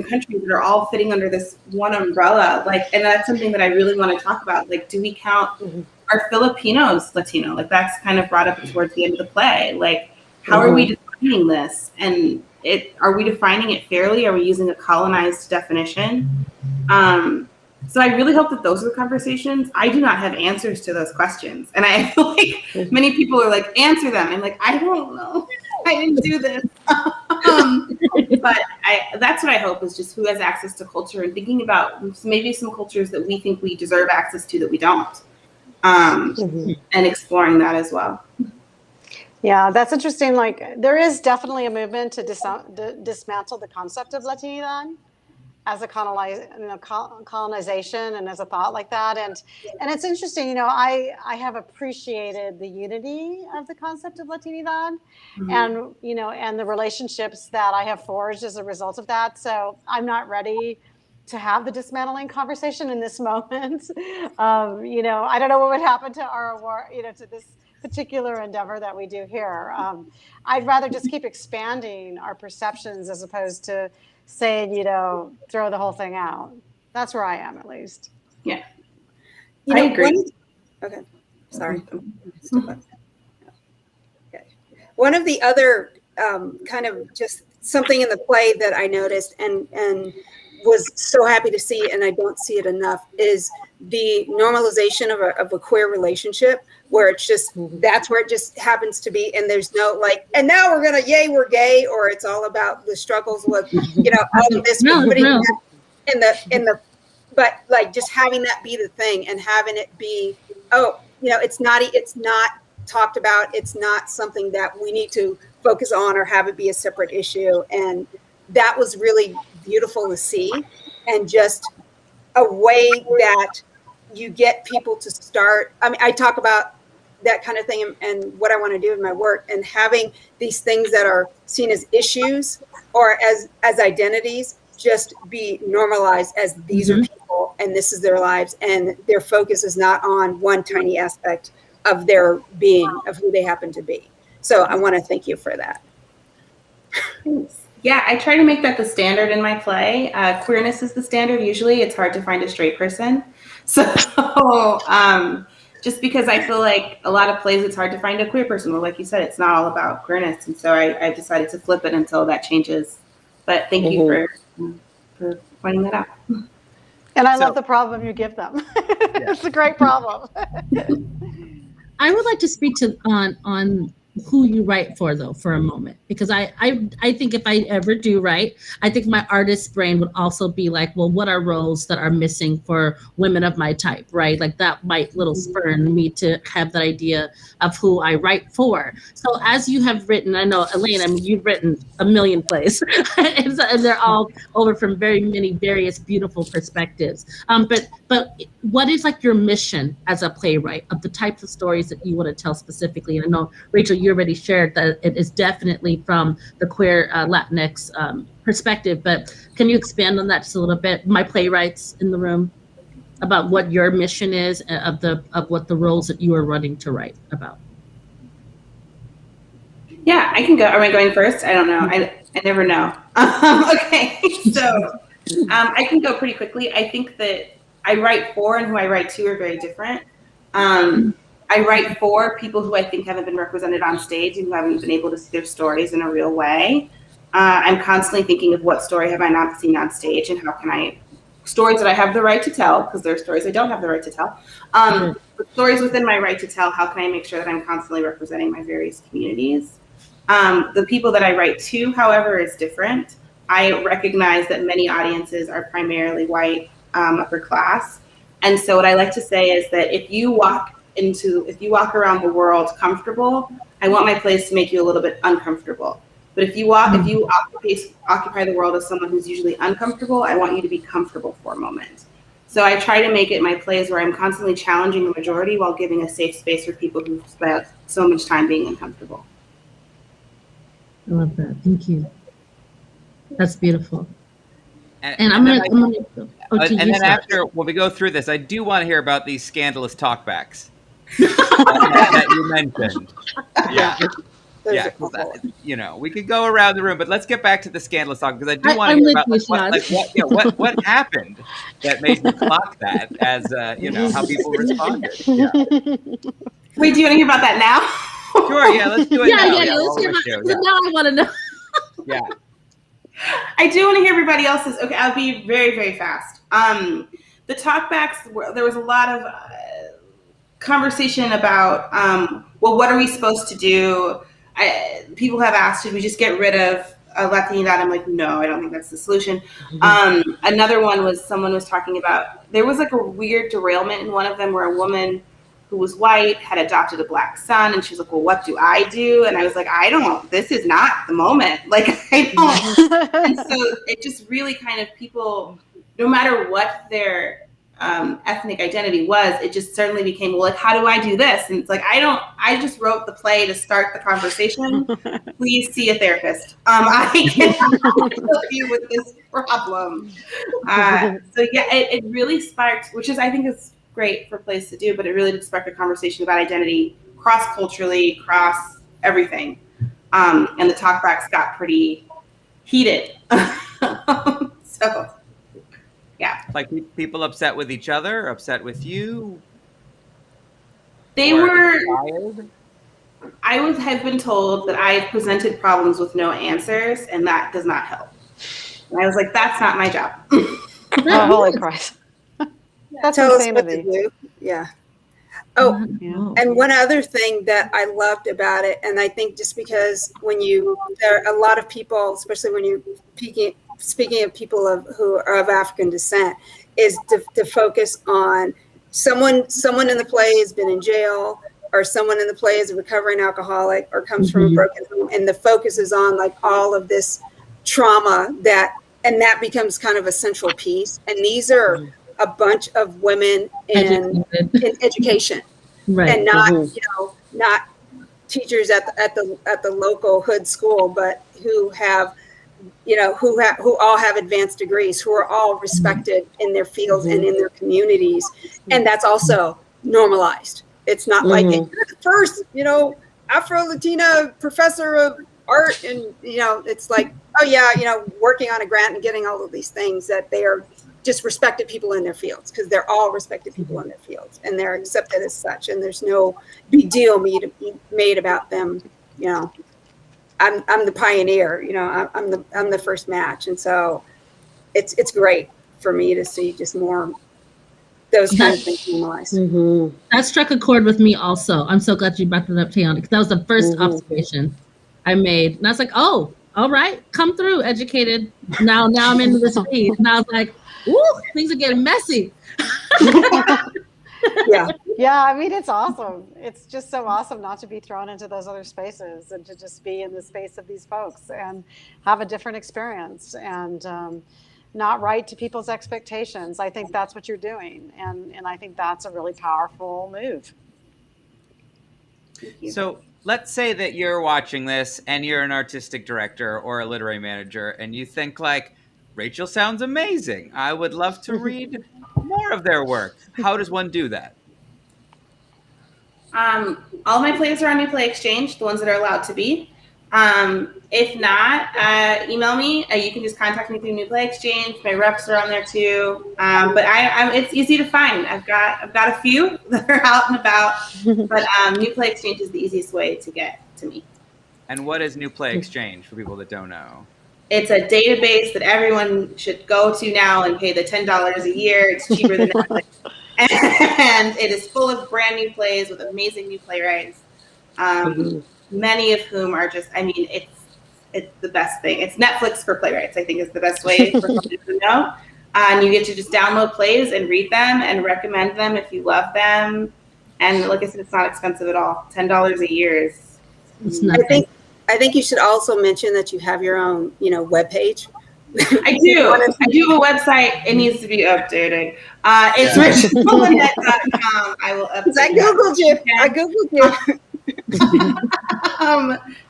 countries that are all fitting under this one umbrella. Like, and that's something that I really want to talk about. Like, do we count are Filipinos Latino? Like, that's kind of brought up towards the end of the play. Like, how are we defining this? And are we defining it fairly? Are we using a colonized definition? So I really hope that those are the conversations. I do not have answers to those questions. And I feel like many people are like, answer them. And like, I don't know. I didn't do this. But that's what I hope, is just who has access to culture, and thinking about maybe some cultures that we think we deserve access to that we don't. And exploring that as well. Yeah, that's interesting. Like, there is definitely a movement to dismantle the concept of Latinidad as a colonization and as a thought like that. And it's interesting, you know, I have appreciated the unity of the concept of Latinidad and, you know, and the relationships that I have forged as a result of that. So I'm not ready to have the dismantling conversation in this moment. You know, I don't know what would happen to our award, you know, to this particular endeavor that we do here. I'd rather just keep expanding our perceptions as opposed to saying, you know, throw the whole thing out. That's where I am, at least. Yeah. You know, I agree. Okay, sorry. Okay. One of the other kind of just something in the play that I noticed and was so happy to see, and I don't see it enough, is the normalization of a queer relationship, where it's just, that's where it just happens to be. And there's no like, and now we're going to, yay, we're gay, or it's all about the struggles with, you know, all of this. But like just having that be the thing and having it be, oh, you know, it's not talked about. It's not something that we need to focus on or have it be a separate issue. And that was really beautiful to see, and just a way that you get people to start. I mean, I talk about that kind of thing and what I want to do in my work, and having these things that are seen as issues or as identities just be normalized as these are people and this is their lives, and their focus is not on one tiny aspect of their being, of who they happen to be. So I want to thank you for that. Yeah, I try to make that the standard in my play. Queerness is the standard. Usually it's hard to find a straight person. So just because I feel like a lot of plays, it's hard to find a queer person. Well, like you said, it's not all about queerness. And so I decided to flip it until that changes. But thank you for pointing that out. And I love the problem you give them. It's a great problem. I would like to speak to on who you write for, though, for a moment, because I think if I ever do write, I think my artist brain would also be like, well, what are roles that are missing for women of my type, right? Like that might little spur me to have that idea of who I write for. So as you have written, I know, Elaine, I mean, you've written a million plays and they're all over from very many various beautiful perspectives. But what is like your mission as a playwright of the types of stories that you want to tell specifically? And I know, Rachel, you already shared that it is definitely from the queer Latinx perspective, but can you expand on that just a little bit? My playwrights in the room, about what your mission is of what the roles that you are running to write about. Yeah, I can go. Am I going first? I don't know. I never know. Okay, so I can go pretty quickly. I think that I write for and who I write to are very different. I write for people who I think haven't been represented on stage and who haven't been able to see their stories in a real way. I'm constantly thinking of what story have I not seen on stage, and how can I, stories that I have the right to tell, because there are stories I don't have the right to tell, but stories within my right to tell, how can I make sure that I'm constantly representing my various communities? The people that I write to, however, is different. I recognize that many audiences are primarily white, upper class. And so what I like to say is that if you walk around the world comfortable, I want my plays to make you a little bit uncomfortable. But if you occupy the world as someone who's usually uncomfortable, I want you to be comfortable for a moment. So I try to make it my plays where I'm constantly challenging the majority while giving a safe space for people who spent so much time being uncomfortable. I love that. Thank you. That's beautiful. And then after, when we go through this, I do want to hear about these scandalous talkbacks that you mentioned. Yeah. Yeah, you know, we could go around the room, but let's get back to the scandalous talk, because I do want to hear about what happened that made you clock that as you know, how people responded. Yeah. Wait, do you want to hear about that now? Sure, yeah, let's do it now. Let's hear about it. Now I want to know. Yeah. I do want to hear everybody else's. Okay, I'll be very, very fast. The talkbacks, there was a lot of conversation about, well, what are we supposed to do? People have asked, should we just get rid of Latinidad? I'm like, no, I don't think that's the solution. Another one was, someone was talking about, there was like a weird derailment in one of them where a woman who was white had adopted a black son, and she was like, well, what do I do? And I was like, I don't, this is not the moment. Like, I don't. And so it just really kind of, people, no matter what their ethnic identity was, it just certainly became, well, like, how do I do this? And it's like, I just wrote the play to start the conversation. Please see a therapist. I cannot help you with this problem. So yeah, it really sparked, which is, I think is great for plays to do, but it really did spark a conversation about identity cross-culturally, cross everything. And the talkbacks got pretty heated. So yeah. Like people upset with each other, upset with you? They were, have been told that I've presented problems with no answers, and that does not help. And I was like, that's not my job. Oh, holy Christ. That's Tell us what to insanity. do. Yeah. Oh, Yeah. and one other thing that I loved about it, and I think just because there are a lot of people, especially when you're speaking of people who are of African descent, is to focus on someone in the play has been in jail, or someone in the play is a recovering alcoholic, or comes from a broken home, and the focus is on like all of this trauma that becomes kind of a central piece. And these are a bunch of women in education, Right. and not not teachers at the local hood school, but who have who all have advanced degrees, who are all respected in their fields and in their communities, and that's also normalized. It's not like you're the first Afro-Latina professor of art, and it's like, oh yeah, working on a grant and getting all of these things, that they are just respected people in their fields, because they're all respected people in their fields, and they're accepted as such, and there's no big deal made about them. I'm the pioneer, I'm the first match, and so it's great for me to see just more those kinds of things normalized. That struck a chord with me also. I'm so glad you brought that up, Tiana, because that was the first observation I made, and I was like, oh, all right, come through, educated. Now I'm into this feed, and I was like, ooh, things are getting messy. Yeah, I mean, it's awesome. It's just so awesome not to be thrown into those other spaces, and to just be in the space of these folks and have a different experience, and not write to people's expectations. I think that's what you're doing, and I think that's a really powerful move. So let's say that you're watching this and you're an artistic director or a literary manager, and you think like, Rachel sounds amazing. I would love to read more of their work. How does one do that? All my plays are on New Play Exchange, the ones that are allowed to be. If not, email me. You can just contact me through New Play Exchange. My reps are on there too. But it's easy to find. I've got a few that are out and about. But New Play Exchange is the easiest way to get to me. And what is New Play Exchange for people that don't know? It's a database that everyone should go to now and pay the $10 a year. It's cheaper than Netflix. And it is full of brand new plays with amazing new playwrights. Many of whom are just, it's the best thing. It's Netflix for playwrights, I think, is the best way for somebody to know. And you get to just download plays and read them and recommend them if you love them. And like I said, it's not expensive at all. $10 a year is. It's nothing. I think you should also mention that you have your own, webpage. I do. I do have a website. It needs to be updated. It's RachelLynett.com. I will update. I Googled you.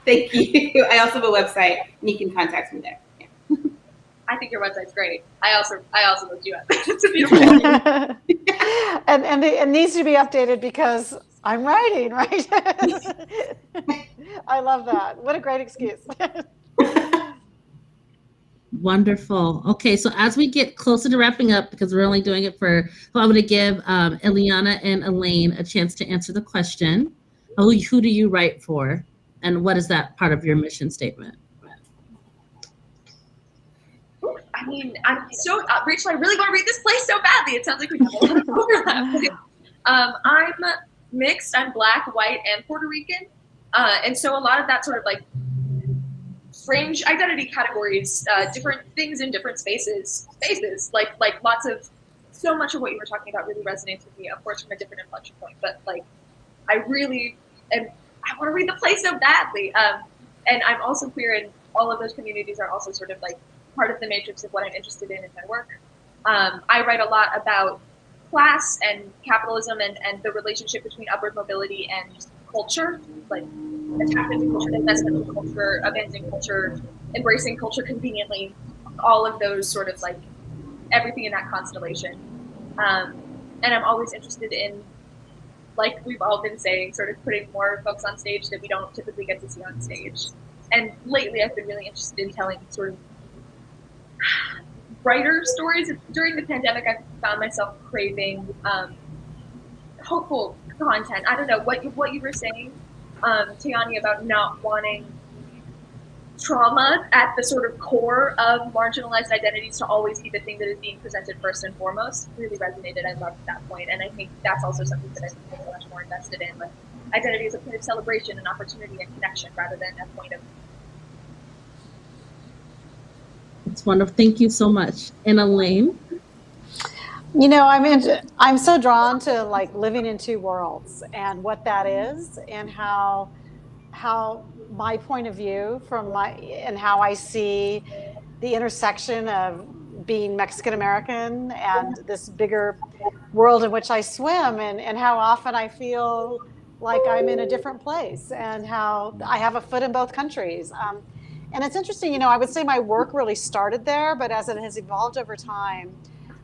Thank you. I also have a website, and you can contact me there. Yeah. I think your website's great. I also looked you up. It's a beautiful. And it needs to be updated because I'm writing, right? I love that. What a great excuse. Wonderful. Okay, so as we get closer to wrapping up, because we're only doing it for, so I'm going to give Eliana and Elaine a chance to answer the question. Who do you write for, and what is that part of your mission statement? I'm so Rachel. I really want to read this play so badly. It sounds like we have a lot of overlap. I'm mixed. I'm Black, white, and Puerto Rican, and so a lot of that sort of like fringe identity categories, different things in different spaces, like lots of, so much of what you were talking about really resonates with me, of course, from a different inflection point, but like, I really am, I want to read the play so badly. And I'm also queer, and all of those communities are also sort of like part of the matrix of what I'm interested in my work. I write a lot about class and capitalism and the relationship between upward mobility and culture, like attachment to culture, investment in culture, abandoning culture, embracing culture conveniently, all of those sort of like everything in that constellation. And I'm always interested in, like we've all been saying, sort of putting more folks on stage that we don't typically get to see on stage. And lately I've been really interested in telling sort of writer stories. During the pandemic, I found myself craving hopeful content. I don't know what you were saying, Tiani, about not wanting trauma at the sort of core of marginalized identities to always be the thing that is being presented first and foremost really resonated. I loved that point, and I think that's also something that I think I'm much more invested in. Like identity as a point of celebration and opportunity and connection rather than a point of. It's wonderful. Thank you so much. And Elaine? You know, I'm so drawn to like living in two worlds and what that is, and how my point of view and how I see the intersection of being Mexican American and this bigger world in which I swim, and how often I feel like I'm in a different place, and how I have a foot in both countries. And it's interesting, you know, I would say my work really started there, but as it has evolved over time,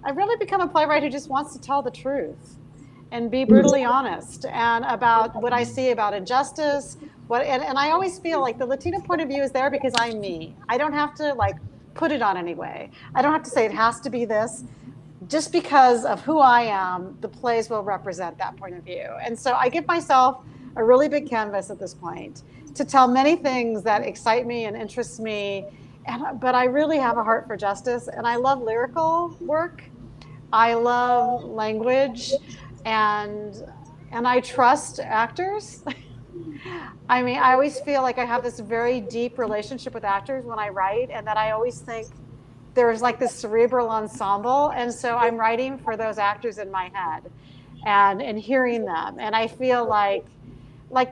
I've really become a playwright who just wants to tell the truth and be brutally honest and about what I see about injustice. And I always feel like the Latino point of view is there because I'm me. I don't have to like put it on any way. I don't have to say it has to be this. Just because of who I am, the plays will represent that point of view. And so I give myself a really big canvas at this point to tell many things that excite me and interest me. But I really have a heart for justice, and I love lyrical work. I love language, and I trust actors. I mean, I always feel like I have this very deep relationship with actors when I write, and that I always think there's like this cerebral ensemble. And so I'm writing for those actors in my head and hearing them. And I feel like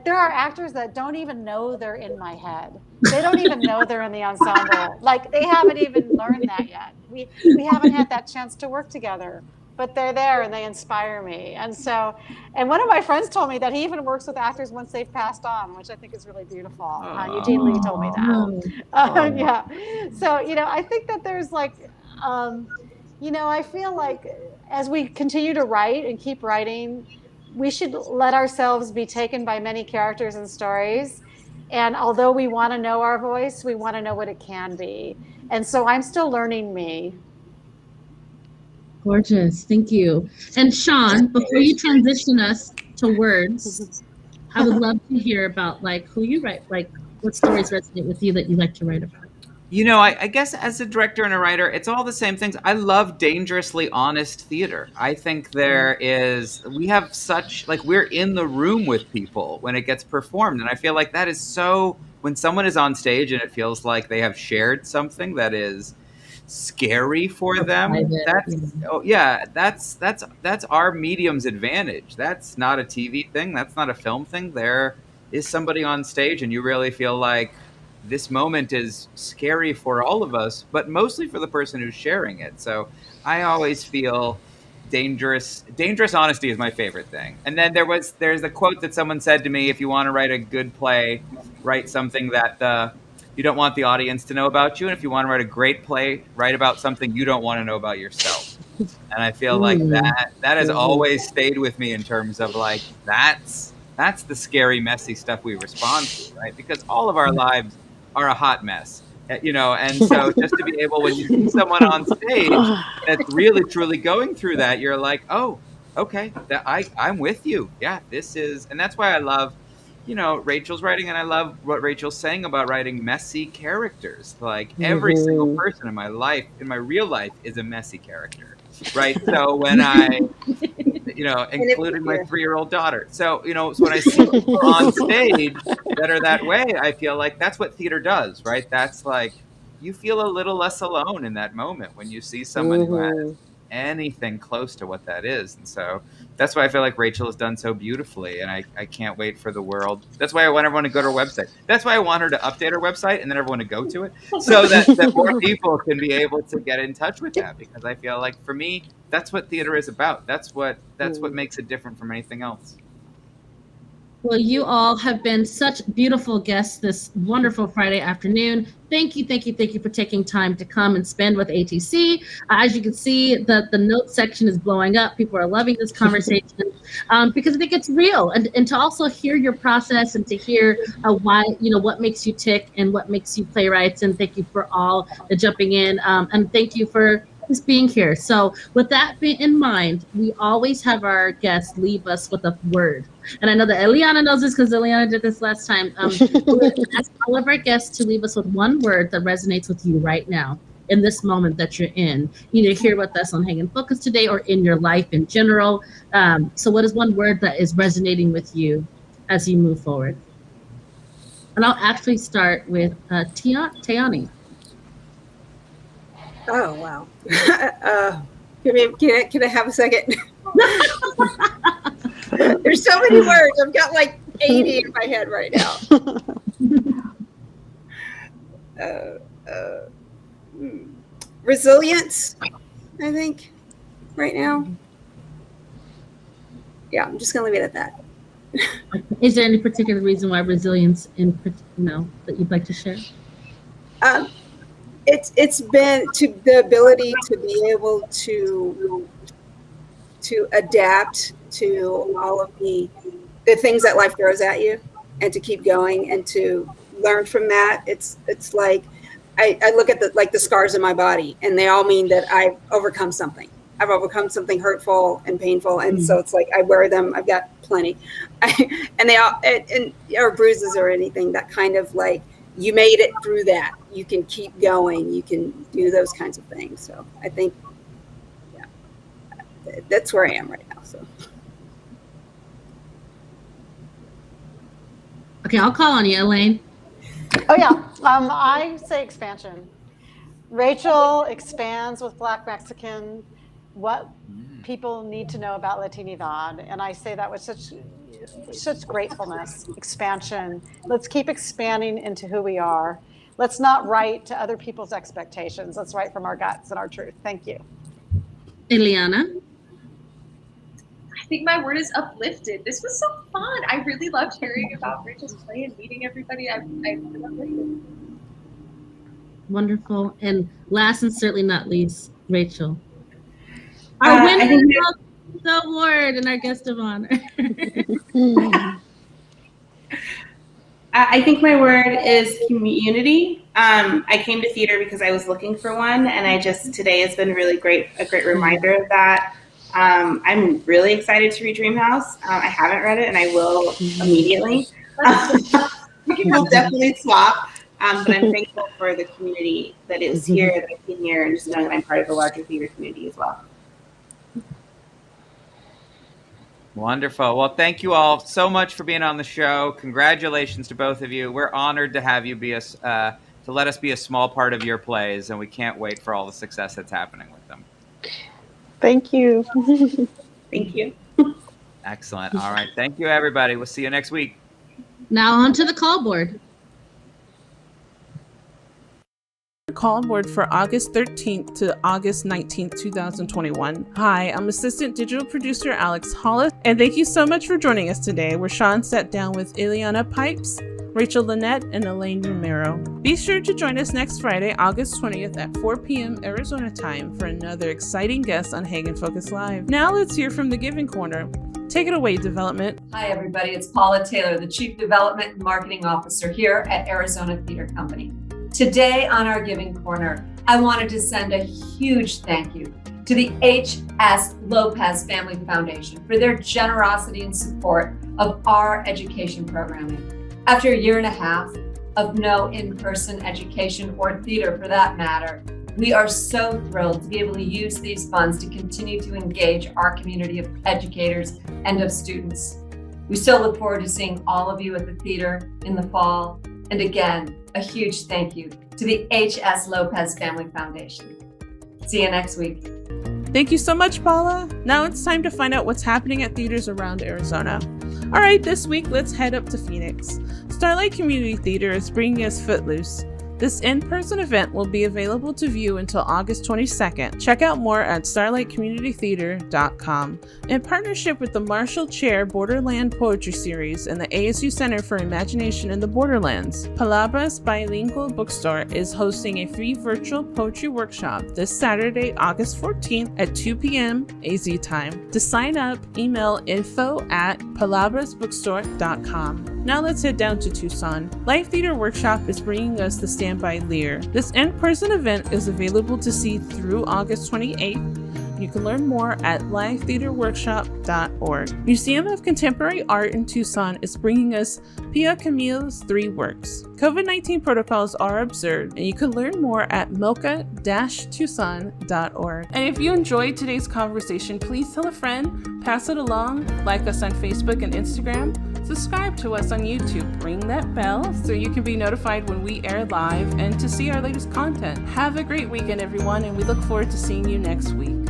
there are actors that don't even know they're in my head. They don't even know they're in the ensemble. Like they haven't even learned that yet. We haven't had that chance to work together, but they're there and they inspire me. And one of my friends told me that he even works with actors once they've passed on, which I think is really beautiful. Eugene Lee told me that. Yeah. So, you know, I think that there's like, you know, I feel like as we continue to write and keep writing, we should let ourselves be taken by many characters and stories. And although we want to know our voice, we want to know what it can be. And so I'm still learning me. Gorgeous. Thank you. And Sean, before you transition us to words, I would love to hear about like who you write, like what stories resonate with you that you like to write about. You know, I guess as a director and a writer, it's all the same things. I love dangerously honest theater. I think we have such, like, we're in the room with people when it gets performed. And I feel like that is so, when someone is on stage and it feels like they have shared something that is scary for them, that's our medium's advantage. That's not a TV thing. That's not a film thing. There is somebody on stage and you really feel like, this moment is scary for all of us, but mostly for the person who's sharing it. So I always feel dangerous honesty is my favorite thing. And then there's a quote that someone said to me, if you want to write a good play, write something that you don't want the audience to know about you. And if you want to write a great play, write about something you don't want to know about yourself. And I feel like that has always stayed with me in terms of like, that's the scary, messy stuff we respond to, right? Because all of our lives are a hot mess, you know, and so just to be able, when you see someone on stage that's really truly going through that, you're like, oh, okay, I'm with you. Yeah, this is, and that's why I love, you know, Rachel's writing, and I love what Rachel's saying about writing messy characters. Like every single person in my life, in my real life, is a messy character, right? So when I, you know, including my 3-year-old daughter. So, you know, so when I see people on stage that are that way, I feel like that's what theater does, right? That's like, you feel a little less alone in that moment when you see someone who has anything close to what that is. And so that's why I feel like Rachel has done so beautifully, and I can't wait for the world. That's why I want everyone to go to her website. That's why I want her to update her website and then everyone to go to it, so that more people can be able to get in touch with that. Because I feel like, for me, that's what theater is about. That's what makes it different from anything else. Well, you all have been such beautiful guests this wonderful Friday afternoon. Thank you for taking time to come and spend with ATC. As you can see, the note section is blowing up. People are loving this conversation because I think it's real. And to also hear your process and to hear why, what makes you tick and what makes you playwrights. And thank you for all the jumping in. And thank you for just being here. So with that in mind, we always have our guests leave us with a word. And I know that Eliana knows this because Eliana did this last time. We're ask all of our guests to leave us with one word that resonates with you right now, in this moment that you're in, either here with us on Hang in Focus today or in your life in general. So what is one word that is resonating with you as you move forward? And I'll actually start with Tiani. Oh, wow. Can I have a second? There's so many words. I've got like 80 in my head right now. Resilience, I think, right now. Yeah, I'm just going to leave it at that. Is there any particular reason why resilience, that you'd like to share? It's been the ability to be able to adapt to all of the things that life throws at you, and to keep going and to learn from that. It's like I look at the scars in my body, and they all mean that I've overcome something. I've overcome something hurtful and painful, and so it's like I wear them. I've got plenty, and they all or bruises or anything that kind of like, you made it through that. You can keep going. You can do those kinds of things. So I think, yeah, that's where I am right now. So. Okay, I'll call on you, Elaine. Oh yeah, I say expansion. Rachel expands with Black Mexican what people need to know about Latinidad, and I say that with such gratefulness. Expansion. Let's keep expanding into who we are. Let's not write to other people's expectations. Let's write from our guts and our truth. Thank you. Eliana? I think my word is uplifted. This was so fun. I really loved hearing about Rachel's play and meeting everybody. I really uplifted. Wonderful. And last and certainly not least, Rachel. Our winner of the award and our guest of honor. I think my word is community. I came to theater because I was looking for one, and today has been a great reminder of that. I'm really excited to read Dream House. I haven't read it, and I will immediately. We'll definitely swap. But I'm thankful for the community that is here, that I've been here, and just knowing that I'm part of a larger theater community as well. Wonderful. Well, thank you all so much for being on the show. Congratulations to both of you. We're honored to have you to let us be a small part of your plays, and we can't wait for all the success that's happening with them. Thank you. Thank you. Excellent. All right. Thank you, everybody. We'll see you next week. Now on to the call board. Call board for August 13th to August 19th, 2021. Hi, I'm assistant digital producer Alex Hollis, and thank you so much for joining us today, where Sean sat down with Eliana Pipes, Rachel Lynett, and Elaine Romero. Be sure to join us next Friday, August 20th at 4 p.m. Arizona time for another exciting guest on Hang in Focus Live. Now let's hear from the Giving Corner. Take it away, development. Hi, everybody. It's Paula Taylor, the Chief Development and Marketing Officer here at Arizona Theater Company. Today on our Giving Corner, I wanted to send a huge thank you to the H.S. Lopez Family Foundation for their generosity and support of our education programming. After a year and a half of no in-person education or theater for that matter, we are so thrilled to be able to use these funds to continue to engage our community of educators and of students. We still look forward to seeing all of you at the theater in the fall. And again, a huge thank you to the H.S. Lopez Family Foundation. See you next week. Thank you so much, Paula. Now it's time to find out what's happening at theaters around Arizona. All right, this week, let's head up to Phoenix. Starlight Community Theater is bringing us Footloose. This in-person event will be available to view until August 22nd. Check out more at starlightcommunitytheater.com. In partnership with the Marshall Chair Borderland Poetry Series and the ASU Center for Imagination in the Borderlands, Palabras Bilingual Bookstore is hosting a free virtual poetry workshop this Saturday, August 14th at 2 p.m. AZ time. To sign up, email info@palabrasbookstore.com. Now let's head down to Tucson. Live Theater Workshop is bringing us the Standby Lear. This in-person event is available to see through August 28th. You can learn more at livetheaterworkshop.org. Museum of Contemporary Art in Tucson is bringing us Pia Camille's 3 works. COVID-19 protocols are observed, and you can learn more at mocha-tucson.org. And if you enjoyed today's conversation, please tell a friend, pass it along, like us on Facebook and Instagram, subscribe to us on YouTube, ring that bell so you can be notified when we air live and to see our latest content. Have a great weekend, everyone, and we look forward to seeing you next week.